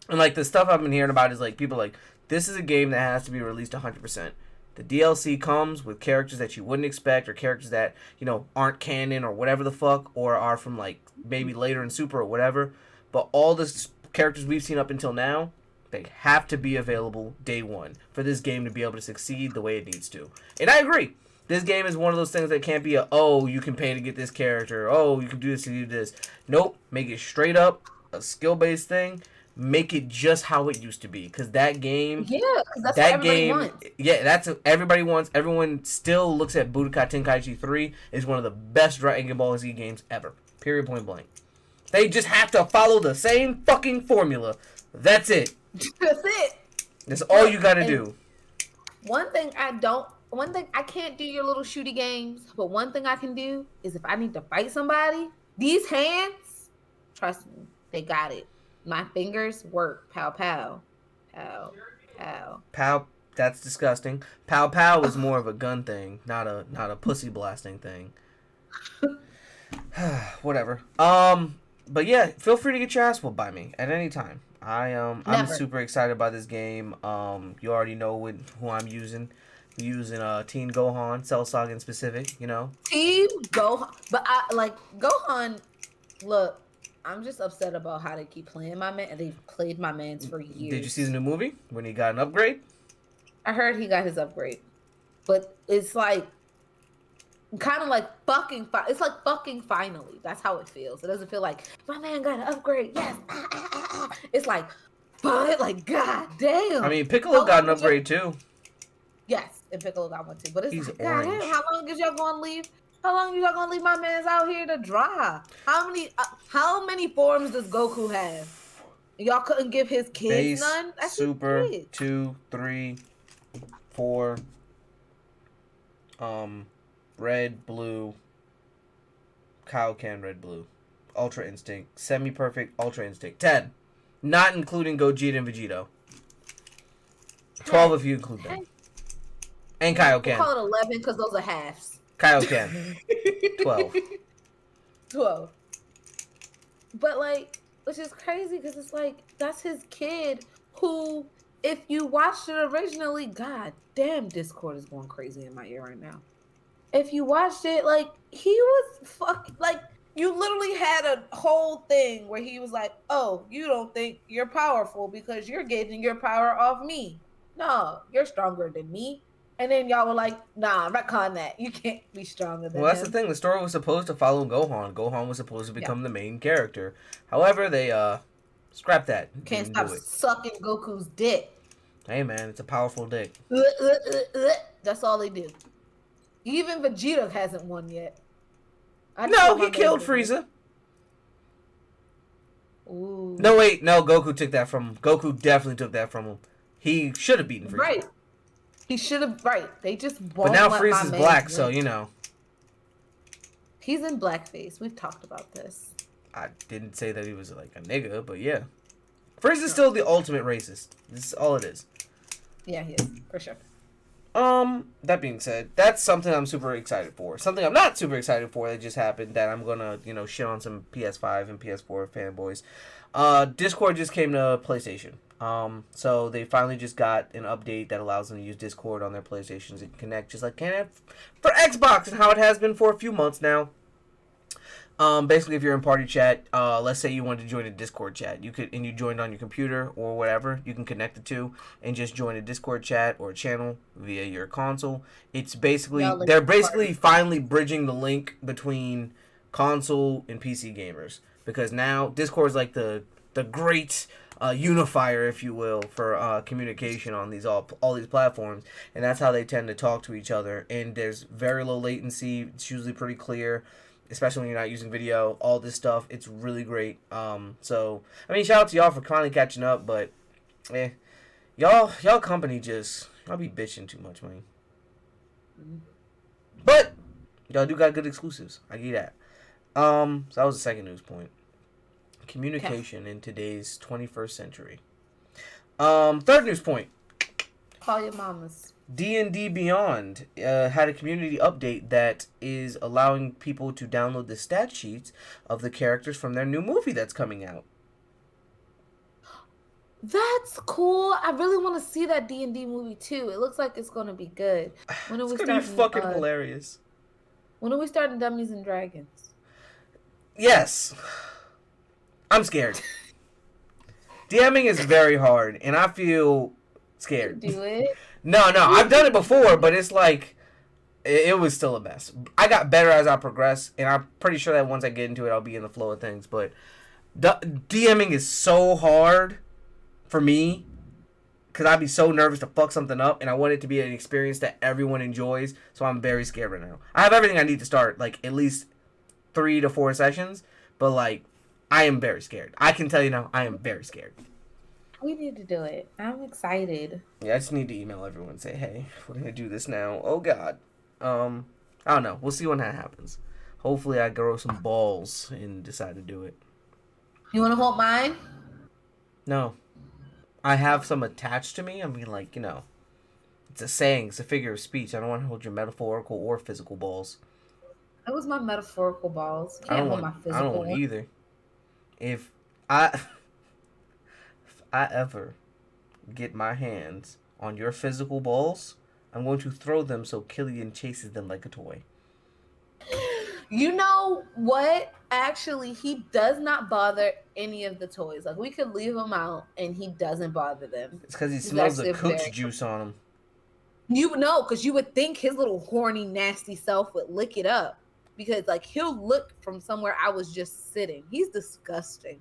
and like the stuff I've been hearing about is like people like, this is a game that has to be released 100%. The DLC comes with characters that you wouldn't expect, or characters that, you know, aren't canon or whatever the fuck, or are from like maybe later in Super or whatever. But all the characters we've seen up until now, they have to be available day one for this game to be able to succeed the way it needs to. And I agree. This game is one of those things that can't be you can pay to get this character. Oh, you can do this to do this. Nope. Make it straight up a skill-based thing. Make it just how it used to be. Because that game... Yeah, because that's what everybody wants. Yeah, that's what everybody wants. Everyone still looks at Budokai Tenkaichi 3 as one of the best Dragon Ball Z games ever. Period, point blank. They just have to follow the same fucking formula. That's it. That's it. That's all you gotta do. One thing I can't do your little shooty games, but one thing I can do is if I need to fight somebody, these hands, trust me, they got it. My fingers work. Pow, pow. Pow, pow. Pow, that's disgusting. Pow, pow is more of a gun thing, not a pussy blasting thing. Whatever. But yeah, feel free to get your ass whooped by me at any time. I'm super excited about this game. You already know who I'm using. I'm using Teen Gohan, Cell Saga in specific, you know. Teen Gohan, but Gohan. Look, I'm just upset about how they keep playing my man. They've played my mans for years. Did you see the new movie when he got an upgrade? I heard he got his upgrade, but it's like kind of like fucking. It's like fucking finally. That's how it feels. It doesn't feel like my man got an upgrade. Yes, it's like, but like, god damn. I mean, Piccolo got an upgrade too. Yes, and Piccolo got one too. But it's like, orange. God damn, how long is y'all gonna leave? How long are y'all gonna leave my mans out here to dry? How many forms does Goku have? Y'all couldn't give his kids Base, none? That's super, his kids. 2, 3, 4, red, blue, Kaioken, red, blue, Ultra Instinct, Semi-Perfect, Ultra Instinct, 10. Not including Gogeta and Vegito. 12 if you include them. And We'll Kaioken. call it 11 because those are halves. Kaioken. 12. 12. But, like, which is crazy because it's like, that's his kid who, if you watched it originally, god damn, Discord is going crazy in my ear right now. If you watched it, like, he was like, you literally had a whole thing where he was like, oh, you don't think you're powerful because you're getting your power off me. No, you're stronger than me. And then y'all were like, nah, retcon that. You can't be stronger than Well, that's him. the thing. The story was supposed to follow Gohan. Gohan was supposed to become the main character. However, they scrapped that. Can't stop sucking Goku's dick. Hey, man, it's a powerful dick. That's all they do. Even Vegeta hasn't won yet. No, he killed Frieza. Ooh. No, wait. No, Goku took that from him. Goku definitely took that from him. He should have beaten Frieza. Right. He should have, right. They just won't. But now Frieza's black, so, you know. He's in blackface. We've talked about this. I didn't say that he was like a nigga, but yeah. Frieza's still the ultimate racist. This is all it is. Yeah, he is. For sure. That being said, that's something I'm super excited for. Something I'm not super excited for that just happened that I'm gonna, shit on some PS5 and PS4 fanboys. Discord just came to PlayStation. So they finally just got an update that allows them to use Discord on their PlayStations and connect just like for Xbox and how it has been for a few months now. Basically, if you're in party chat, let's say you wanted to join a Discord chat, you joined on your computer or whatever, you can connect the two and just join a Discord chat or a channel via your console. It's basically, they're basically finally bridging the link between console and PC gamers, because now Discord is like the great unifier, if you will, for communication on these all these platforms, and that's how they tend to talk to each other. And there's very low latency. It's usually pretty clear, especially when you're not using video. All this stuff, it's really great. So I mean, shout out to y'all for finally catching up, but y'all company y'all be bitching too much, man. But y'all do got good exclusives. I get that. So that was the second news point. Communication in today's 21st century. Third news point. Call your mamas. D&D Beyond had a community update that is allowing people to download the stat sheets of the characters from their new movie that's coming out. That's cool. I really want to see that D&D movie too. It looks like it's going to be good. When are it's going to be fucking hilarious. When are we starting Dummies and Dragons? Yes. I'm scared. DMing is very hard, and I feel scared. Do it? No, I've done it before, but it's like, it was still a mess. I got better as I progress, and I'm pretty sure that once I get into it, I'll be in the flow of things. But DMing is so hard for me, because I'd be so nervous to fuck something up, and I want it to be an experience that everyone enjoys, so I'm very scared right now. I have everything I need to start, like, at least 3 to 4 sessions, but, like, I am very scared. I can tell you now, I am very scared. We need to do it. I'm excited. Yeah, I just need to email everyone and say, hey, we're going to do this now. Oh, God. I don't know. We'll see when that happens. Hopefully I grow some balls and decide to do it. You want to hold mine? No. I have some attached to me. I mean, like, it's a saying. It's a figure of speech. I don't want to hold your metaphorical or physical balls. That was my metaphorical balls. Can't hold my physical. I don't want either. If I ever get my hands on your physical balls, I'm going to throw them so Killian chases them like a toy. You know what? Actually, he does not bother any of the toys. Like, we could leave him out and he doesn't bother them. It's because he smells the cooch juice on him. You know, because you would think his little horny, nasty self would lick it up. Because, like, he'll look from somewhere I was just sitting. He's disgusting.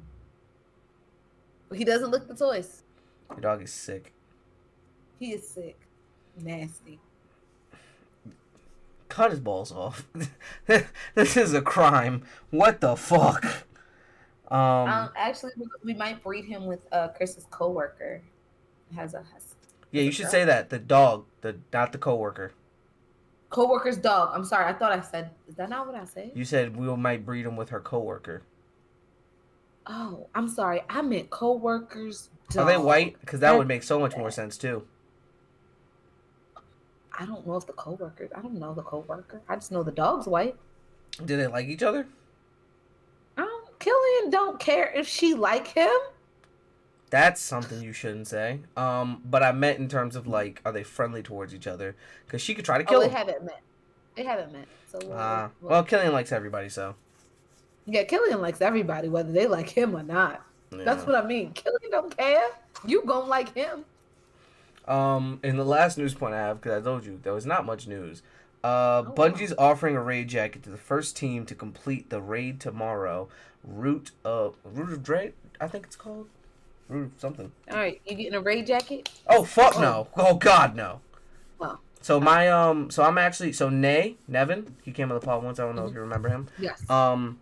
But he doesn't lick the toys. Your dog is sick. He is sick. Nasty. Cut his balls off. This is a crime. What the fuck? Actually, we might breed him with Chris's coworker. Yeah, Has you a should girl. say that. The dog, not the coworker. Coworker's dog. I'm sorry. I thought I said. Is that not what I said? You said we might breed him with her coworker. Oh, I'm sorry. I meant coworker's Are they dog. white? Because that would make so much more sense too. I don't know if the coworker. I don't know the coworker. I just know the dog's white. Do they like each other? Killian don't care if she like him. That's something you shouldn't say. But I meant in terms of like, are they friendly towards each other? Because she could try to kill him. They haven't met. They haven't met. So well, Killian likes everybody, so. Yeah, Killian likes everybody, whether they like him or not. Yeah. That's what I mean. Killian don't care. You gonna like him. In the last news point I have, because I told you there was not much news. Bungie's offering a raid jacket to the first team to complete the raid tomorrow. Root of Dread, I think it's called. Root of something. All right, you getting a raid jacket? Oh fuck no! Oh god no! Well, so I'm actually Nevin. He came on the pod once. I don't know if you remember him. Yes. I'm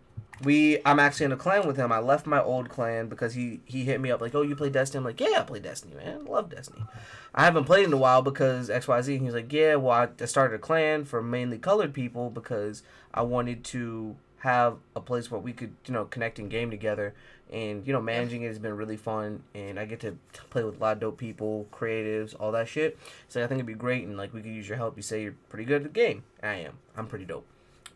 actually in a clan with him. I left my old clan because he hit me up like, oh, you play Destiny? I'm like, yeah, I play Destiny, man. I love Destiny. I haven't played in a while because XYZ. And he's like, yeah, well, I started a clan for mainly colored people because I wanted to have a place where we could, connect and game together. And, managing it has been really fun. And I get to play with a lot of dope people, creatives, all that shit. So I think it'd be great. And, like, we could use your help. You say you're pretty good at the game. I am. I'm pretty dope.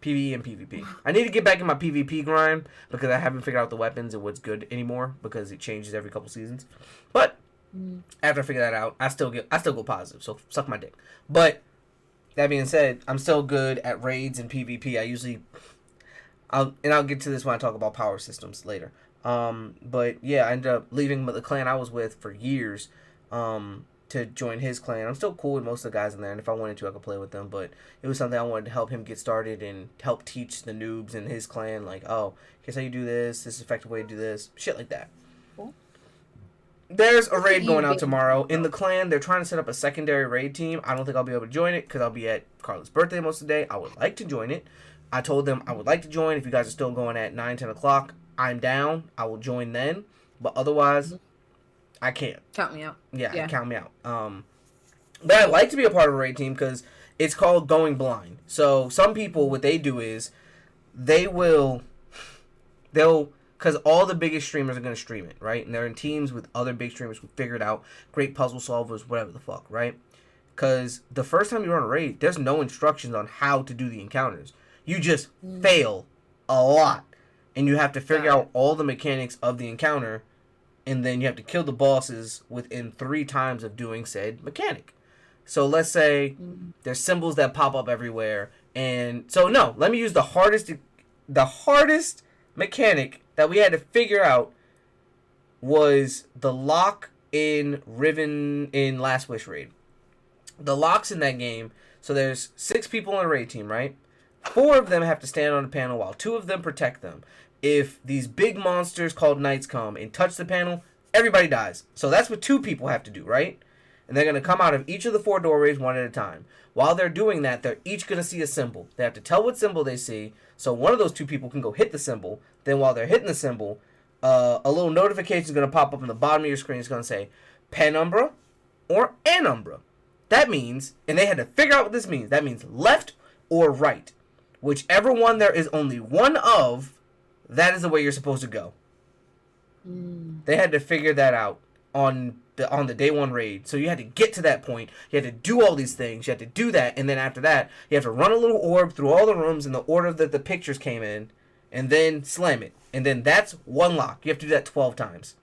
PvE and PvP. I need to get back in my PvP grind because I haven't figured out the weapons and what's good anymore because it changes every couple seasons. But after I figure that out, I still go positive. So suck my dick. But that being said, I'm still good at raids and PvP. I'll get to this when I talk about power systems later. But yeah, I ended up leaving the clan I was with for years. To join his clan. I'm still cool with most of the guys in there, and if I wanted to, I could play with them, but it was something I wanted to help him get started and help teach the noobs in his clan, like, oh, here's how you do this is an effective way to do this, shit like that. Cool. There's a raid going out tomorrow. In the clan, they're trying to set up a secondary raid team. I don't think I'll be able to join it, because I'll be at Carla's birthday most of the day. I would like to join it. I told them I would like to join. If you guys are still going at 9, 10 o'clock, I'm down. I will join then, but otherwise... I can't. Count me out. Yeah, count me out. But I'd like to be a part of a raid team because it's called going blind. So some people, what they do is they'll, because all the biggest streamers are going to stream it, right? And they're in teams with other big streamers who figured out, great puzzle solvers, whatever the fuck, right? Because the first time you run a raid, there's no instructions on how to do the encounters. You just fail a lot. And you have to figure out all the mechanics of the encounter. And then you have to kill the bosses within 3 times of doing said mechanic. So let's say there's symbols that pop up everywhere. And so no, let me use the hardest mechanic that we had to figure out was the lock in Riven in Last Wish raid. The locks in that game, so there's 6 people on a raid team, right? 4 of them have to stand on a panel while 2 of them protect them. If these big monsters called knights come and touch the panel, everybody dies. So that's what 2 people have to do, right? And they're going to come out of each of the 4 doorways one at a time. While they're doing that, they're each going to see a symbol. They have to tell what symbol they see, so one of those 2 people can go hit the symbol. Then while they're hitting the symbol, a little notification is going to pop up on the bottom of your screen. It's going to say penumbra or anumbra. That means, and they had to figure out what this means, that means left or right. Whichever one there is only one of, that is the way you're supposed to go. They had to figure that out on the day 1 raid. So you had to get to that point. You had to do all these things. You had to do that. And then after that, you have to run a little orb through all the rooms in the order that the pictures came in. And then slam it. And then that's 1 lock. You have to do that 12 times.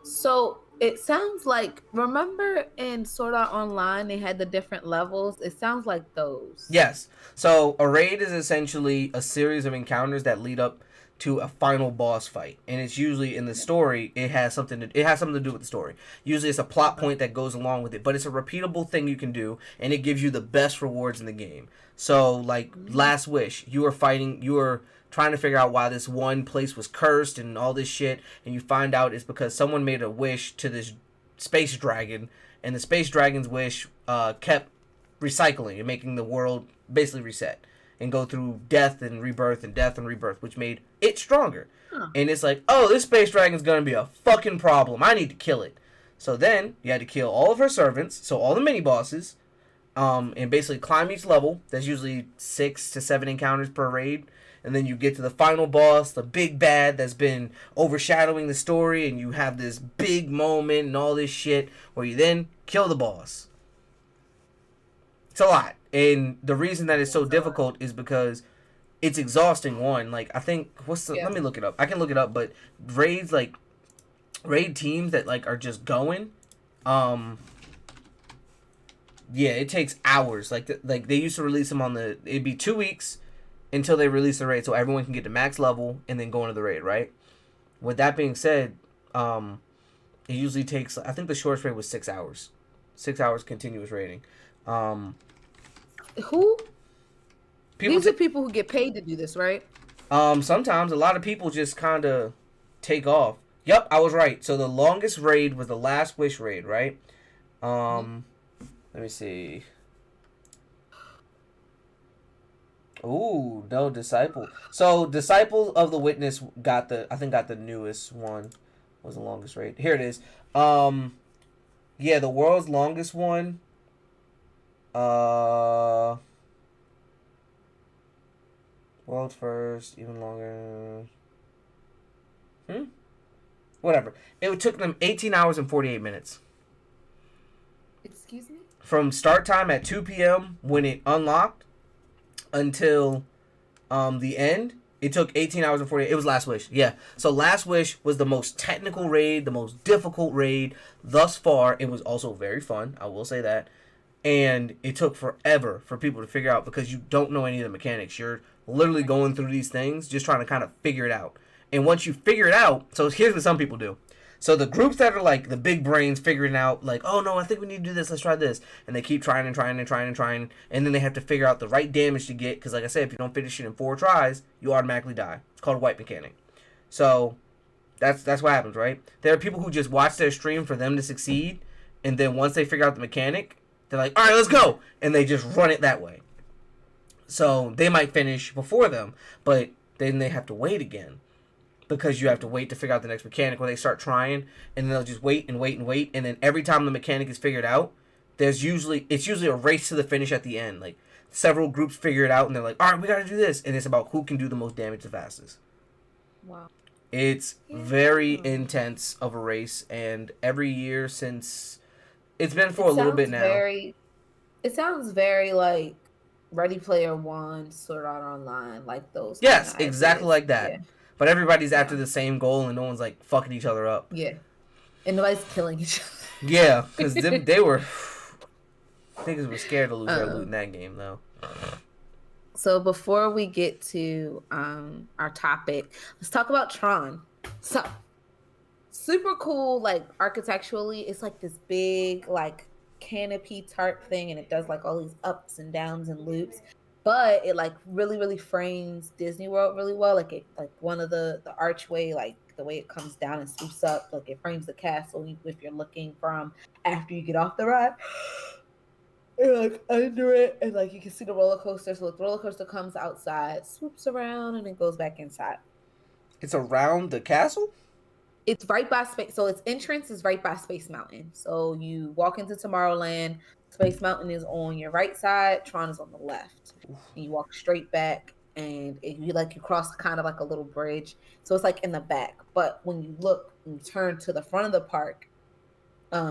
So it sounds like, remember in Sword Art Online, they had the different levels? It sounds like those. Yes. So a raid is essentially a series of encounters that lead up to a final boss fight, and it's usually in the story. It has something to do with the story. Usually, it's a plot point that goes along with it, but it's a repeatable thing you can do, and it gives you the best rewards in the game. So, like Last Wish, you were trying to figure out why this one place was cursed and all this shit, and you find out it's because someone made a wish to this space dragon, and the space dragon's wish kept recycling and making the world basically reset. and go through death and rebirth and death and rebirth, which made it stronger. Huh. And it's like, oh, this space dragon's gonna be a fucking problem. I need to kill it. So then you had to kill all of her servants, so all the mini bosses, and basically climb each level. There's usually 6 to 7 encounters per raid. And then you get to the final boss, the big bad that's been overshadowing the story, and you have this big moment and all this shit where you then kill the boss. It's a lot. And the reason that it's so difficult is because it's exhausting. One, like, I think, let me look it up. I can look it up, but raids, like, raid teams that, like, are just going, yeah, it takes hours. Like they used to release them it'd be 2 weeks until they release the raid, so everyone can get to max level and then go into the raid, right? With that being said, it usually takes, I think the shortest raid was 6 hours. 6 hours continuous raiding. Who? These are people who get paid to do this, right? Sometimes a lot of people just kind of take off. Yep, I was right. So the longest raid was the Last Wish raid, right? Let me see. Ooh, no, Disciple. So Disciple of the Witness got the newest one. Was the longest raid. Here it is. Yeah, the world's longest one. World's first, even longer. Whatever. It took them 18 hours and 48 minutes. Excuse me? From start time at 2 p.m. when it unlocked until the end, it took 18 hours and 48. It was Last Wish. Yeah. So Last Wish was the most technical raid, the most difficult raid thus far. It was also very fun. I will say that. And it took forever for people to figure out because you don't know any of the mechanics. You're literally going through these things, just trying to kind of figure it out. And once you figure it out, so here's what some people do. So the groups that are like the big brains figuring out like, oh no, I think we need to do this, let's try this. And they keep trying and trying and trying and trying. And then they have to figure out the right damage to get. Because like I said, if you don't finish it in 4 tries, you automatically die. It's called a wipe mechanic. So that's what happens, right? There are people who just watch their stream for them to succeed. And then once they figure out the mechanic, they're like, all right, let's go. And they just run it that way. So they might finish before them, but then they have to wait again. Because you have to wait to figure out the next mechanic when they start trying, and then they'll just wait and wait and wait, and then every time the mechanic is figured out, it's usually a race to the finish at the end. Like several groups figure it out, and they're like, all right, we got to do this, and it's about who can do the most damage the fastest. Wow. It's very intense of a race, and every year since it's been for a little bit now. It sounds very like Ready Player One, Sword Art Online, like those. Yes, exactly like that. Yeah. But everybody's after the same goal, and no one's like fucking each other up. Yeah, and nobody's killing each other. Yeah, because they were niggas were scared to lose their loot in that game, though. So before we get to our topic, let's talk about Tron. So super cool, like architecturally, it's like this big like canopy tarp thing, and it does like all these ups and downs and loops. But it like really frames Disney World really well. Like it, like one of the archway, like the way it comes down and swoops up, like it frames the castle if you're looking from after you get off the ride. And like under it, and like you can see the roller coaster. So the roller coaster comes outside, swoops around, and it goes back inside. It's around the castle? It's right by Space. So its entrance is right by Space Mountain. So you walk into Tomorrowland. Space Mountain is on your right side. Tron is on the left. And you walk straight back, and you cross kind of like a little bridge. So it's like in the back. But when you look and turn to the front of the park,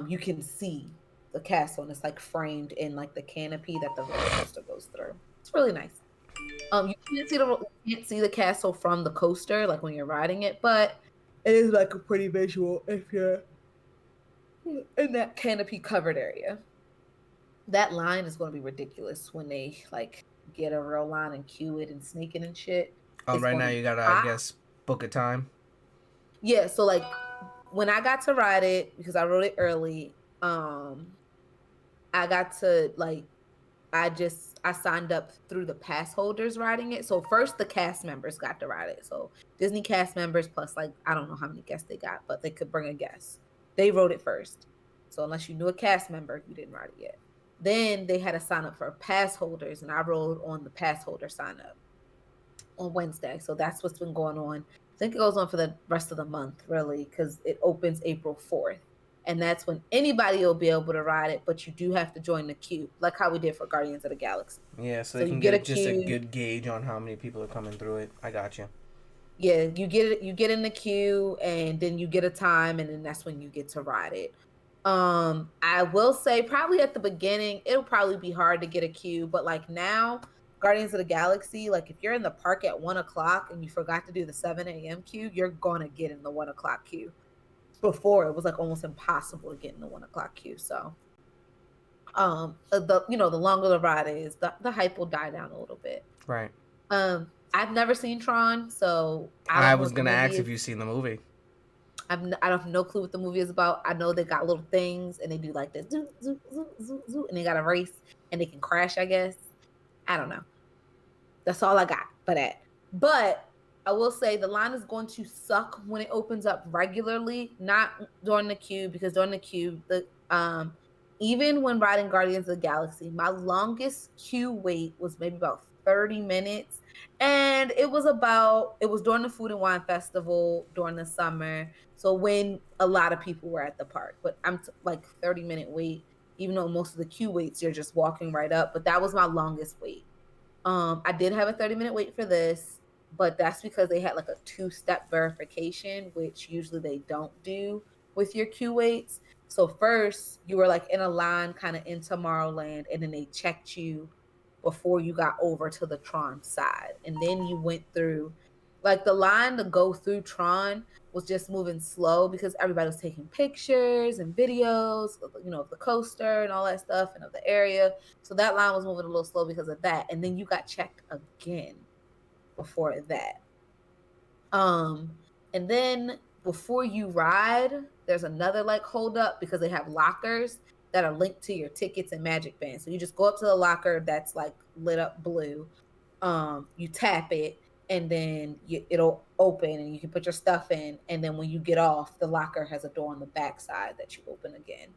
you can see the castle, and it's like framed in like the canopy that the roller coaster goes through. It's really nice. You can't see the castle from the coaster, like when you're riding it, but it is like a pretty visual if you're in that canopy covered area. That line is going to be ridiculous when they like get a real line and queue it and sneak it and shit. Oh, right now you gotta, I guess, book a time. Yeah, so like when I got to ride it, because I rode it early, I got to like, I signed up through the pass holders riding it. So first the cast members got to ride it. So Disney cast members plus like, I don't know how many guests they got, but they could bring a guest. They rode it first. So unless you knew a cast member, you didn't ride it yet. Then they had to sign up for pass holders, and I rode on the pass holder sign up on Wednesday. So that's what's been going on. I think it goes on for the rest of the month, really, because it opens April 4th. And that's when anybody will be able to ride it, but you do have to join the queue, like how we did for Guardians of the Galaxy. Yeah, so So they you can get a get just a queue. good gauge on how many people are coming through it. I got you. Yeah, you get it. You get in the queue, and then you get a time, and then that's when you get to ride it. I will say probably at the beginning it'll probably be hard to get a queue, but like now, Guardians of the Galaxy, like if you're in the park at 1 o'clock and you forgot to do the 7 a.m. queue, you're gonna get in the 1 o'clock queue. Before it was like almost impossible to get in the 1 o'clock queue. So the longer the ride is, the hype will die down a little bit. Right. I've never seen Tron, so I I don't know was what the gonna movie ask is. if you've seen the movie. I don't have no clue what the movie is about. I know they got little things and they do like the zoo, zoo, zoo, zoo, zoo, and they got a race and they can crash, I guess. I don't know. That's all I got for that. But I will say the line is going to suck when it opens up regularly, not during the queue, because during the queue, even when riding Guardians of the Galaxy, my longest queue wait was maybe about 30 minutes. And it was during the Food and Wine Festival during the summer. So when a lot of people were at the park, but like 30-minute wait, even though most of the queue waits, you're just walking right up. But that was my longest wait. I did have a 30-minute wait for this, but that's because they had like a two-step verification, which usually they don't do with your queue waits. So first you were like in a line kind of in Tomorrowland, and then they checked you before you got over to the Tron side. And then you went through like the line to go through Tron was just moving slow because everybody was taking pictures and videos, of the coaster and all that stuff and of the area. So that line was moving a little slow because of that. And then you got checked again before that. Um, and then before you ride, there's another like hold up because they have lockers that are linked to your tickets and Magic Band. So you just go up to the locker that's like lit up blue. You tap it, and then it'll open and you can put your stuff in. And then when you get off, the locker has a door on the back side that you open again.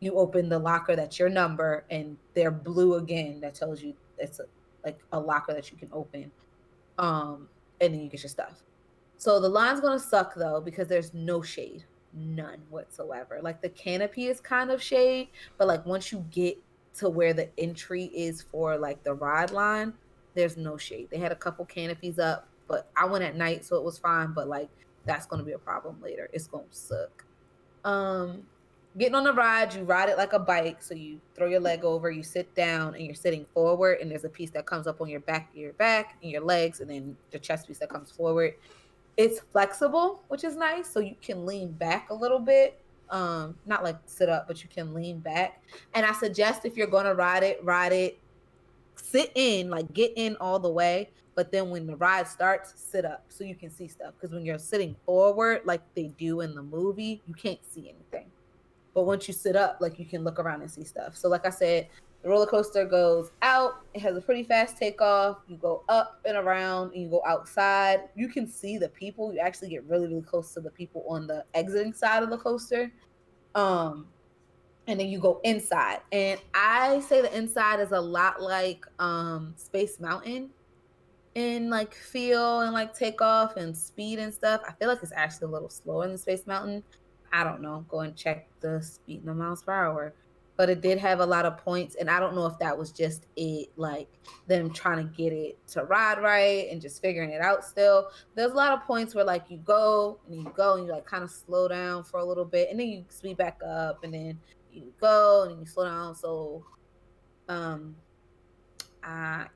You open the locker that's your number, and they're blue again. That tells you it's like a locker that you can open. And then you get your stuff. So the line's gonna suck though because there's no shade, none whatsoever. Like the canopy is kind of shade, but like once you get to where the entry is for like the ride line, there's no shade. They had a couple canopies up, but I went at night, so it was fine. But like that's gonna be a problem later. It's gonna suck. Um, Getting on the ride, you ride it like a bike. So you throw your leg over, you sit down, and you're sitting forward. And there's a piece that comes up on your back and your legs, and then the chest piece that comes forward. It's flexible, which is nice. So you can lean back a little bit. Not like sit up, but you can lean back. And I suggest if you're gonna ride it, sit in, like get in all the way. But then when the ride starts, sit up so you can see stuff. Because when you're sitting forward, like they do in the movie, you can't see anything. But once you sit up, like you can look around and see stuff. So like I said, the roller coaster goes out. It has a pretty fast takeoff. You go up and around and you go outside. You can see the people. You actually get really, really close to the people on the exiting side of the coaster. And then you go inside. And I say the inside is a lot like Space Mountain in like feel and like takeoff and speed and stuff. I feel like it's actually a little slower than Space Mountain. I don't know. Go and check the speed in the miles per hour. But it did have a lot of points, and I don't know if that was just it, like them trying to get it to ride right and just figuring it out still. There's a lot of points where like you go and you like kind of slow down for a little bit, and then you speed back up, and then you go and you slow down. So um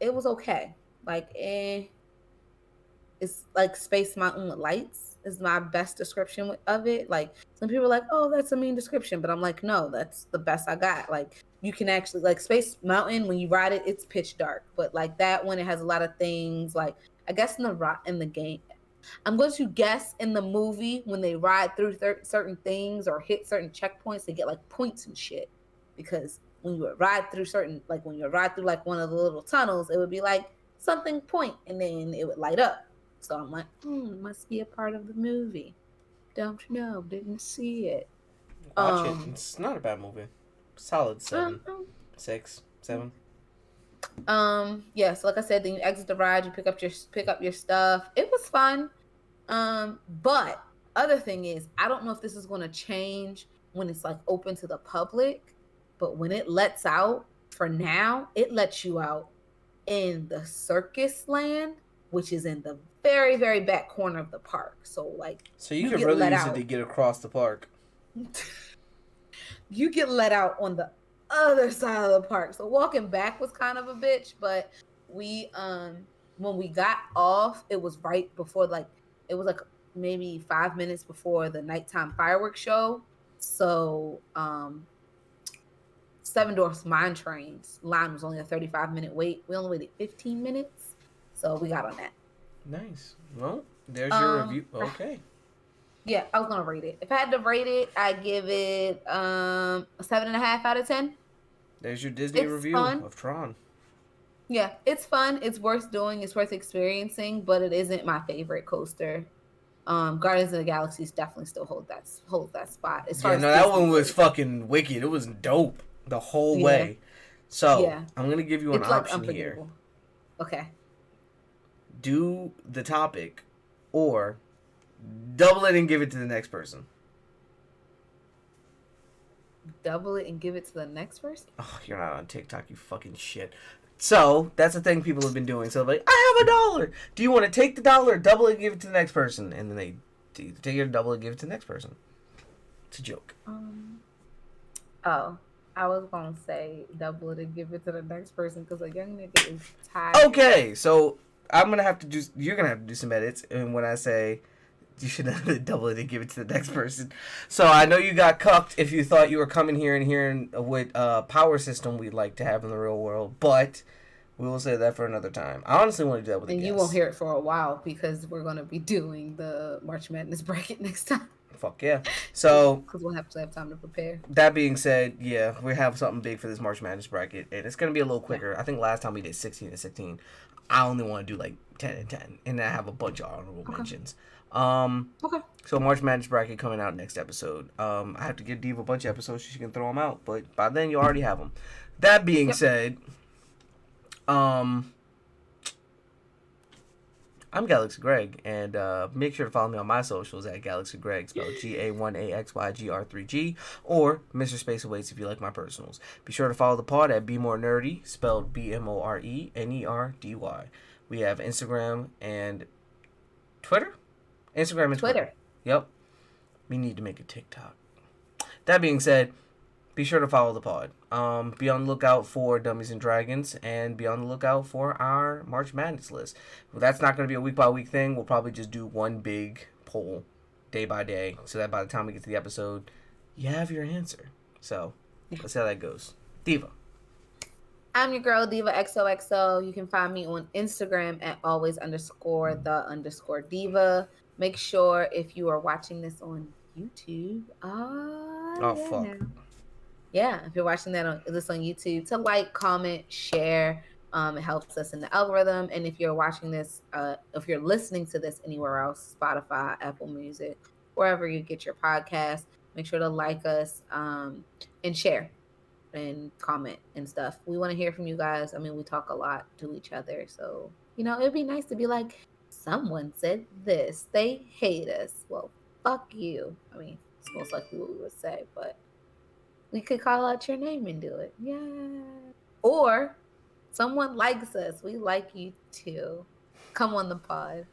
it was okay. Like it's like Space Mountain with lights is my best description of it. Like some people are like, oh, that's a mean description, but I'm like, no, that's the best I got. Like you can actually like Space Mountain when you ride it, it's pitch dark, but like that one, it has a lot of things. Like I guess in the game, I'm going to guess in the movie when they ride through certain things or hit certain checkpoints, they get like points and shit. Because when you would ride through when you would ride through like one of the little tunnels, it would be like something point, and then it would light up. So I'm like, must be a part of the movie. Don't know, didn't see it. Watch it. It's not a bad movie. Solid Um, 7. 6, 7. Yeah, so like I said, then you exit the ride, you pick up your stuff. It was fun. But other thing is, I don't know if this is going to change when it's like open to the public, but when it lets out, for now, it lets you out in the circus land, which is in the very, very back corner of the park. So like, So you you could get really let use it out. to get across the park. You get let out on the other side of the park. So walking back was kind of a bitch, but we when we got off, it was right before it was like maybe 5 minutes before the nighttime fireworks show. So Seven Dwarfs Mine Trains line was only a 35-minute wait. We only waited 15 minutes. So we got on that. Nice. Well, there's your review. Um, Okay. Yeah, I was gonna rate it. If I had to rate it, I'd give it a 7.5 out of 10. There's your Disney It's review fun. of Tron. Yeah, it's fun. It's worth doing. It's worth experiencing, but it isn't my favorite coaster. Guardians of the Galaxy definitely still holds that spot as far Yeah, as no, that Disney one was goes. fucking wicked. It was dope the whole Yeah, way. So, yeah, I'm going to give you an it's like option here. unforgettable. Okay, Do the topic or double it and give it to the next person. double it and give it to the next person. Oh, you're not on TikTok, you fucking shit. So, that's the thing people have been doing. So, like, I have $1. Do you want to take the dollar, double it, and give it to the next person? And then they take it or double it, and give it to the next person. It's a joke. Oh, I was gonna say double it and give it to the next person because a young nigga is tired. Okay, so I'm gonna have to do. You're gonna have to do some edits, and when I say you should double it and give it to the next person. So I know you got cucked if you thought you were coming here and hearing what power system we'd like to have in the real world, but we will say that for another time. I honestly want to do that with a And guest. you won't hear it for a while because we're gonna be doing the March Madness bracket next time. Fuck yeah. So because we'll have to have time to prepare. That being said, yeah, we have something big for this March Madness bracket, and it's gonna be a little quicker. I think last time we did 16 and 16. I only want to do like 10 and 10, and then I have a bunch of honorable mentions. Okay. So March Madness bracket coming out next episode. I have to give Diva a bunch of episodes so she can throw them out, but by then you already have them. That being said, I'm Galaxy Greg, and make sure to follow me on my socials at Galaxy Greg, spelled GA1AXYGR3G, or Mr. Space Awaits if you like my personals. Be sure to follow the pod at Be More Nerdy, spelled BMORENERDY. We have Instagram and Twitter? Instagram and Twitter. Yep. We need to make a TikTok. That being said, be sure to follow the pod. Be on the lookout for Dummies and Dragons, and be on the lookout for our March Madness list. Well, that's not going to be a week-by-week thing. We'll probably just do one big poll day by day, so that by the time we get to the episode, you have your answer. So, let's see how that goes. Diva. I'm your girl, Diva XOXO. You can find me on Instagram at always_the_diva. Make sure if you are watching this on YouTube, fuck. now. Yeah, if you're watching this on YouTube, to like, comment, share. It helps us in the algorithm. And if you're watching this, if you're listening to this anywhere else, Spotify, Apple Music, wherever you get your podcast, make sure to like us and share and comment and stuff. We want to hear from you guys. I mean, we talk a lot to each other. So, it'd be nice to be like, someone said this. They hate us. Well, fuck you. I mean, it's most likely what we would say, but we could call out your name and do it. Yeah. Or someone likes us. We like you too. Come on the pod.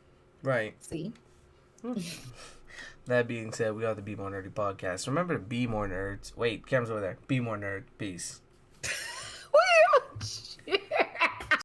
Right. See? That being said, we are the Be More Nerdy podcast. Remember to be more nerds. Wait, camera's over there. Be more nerd. Peace.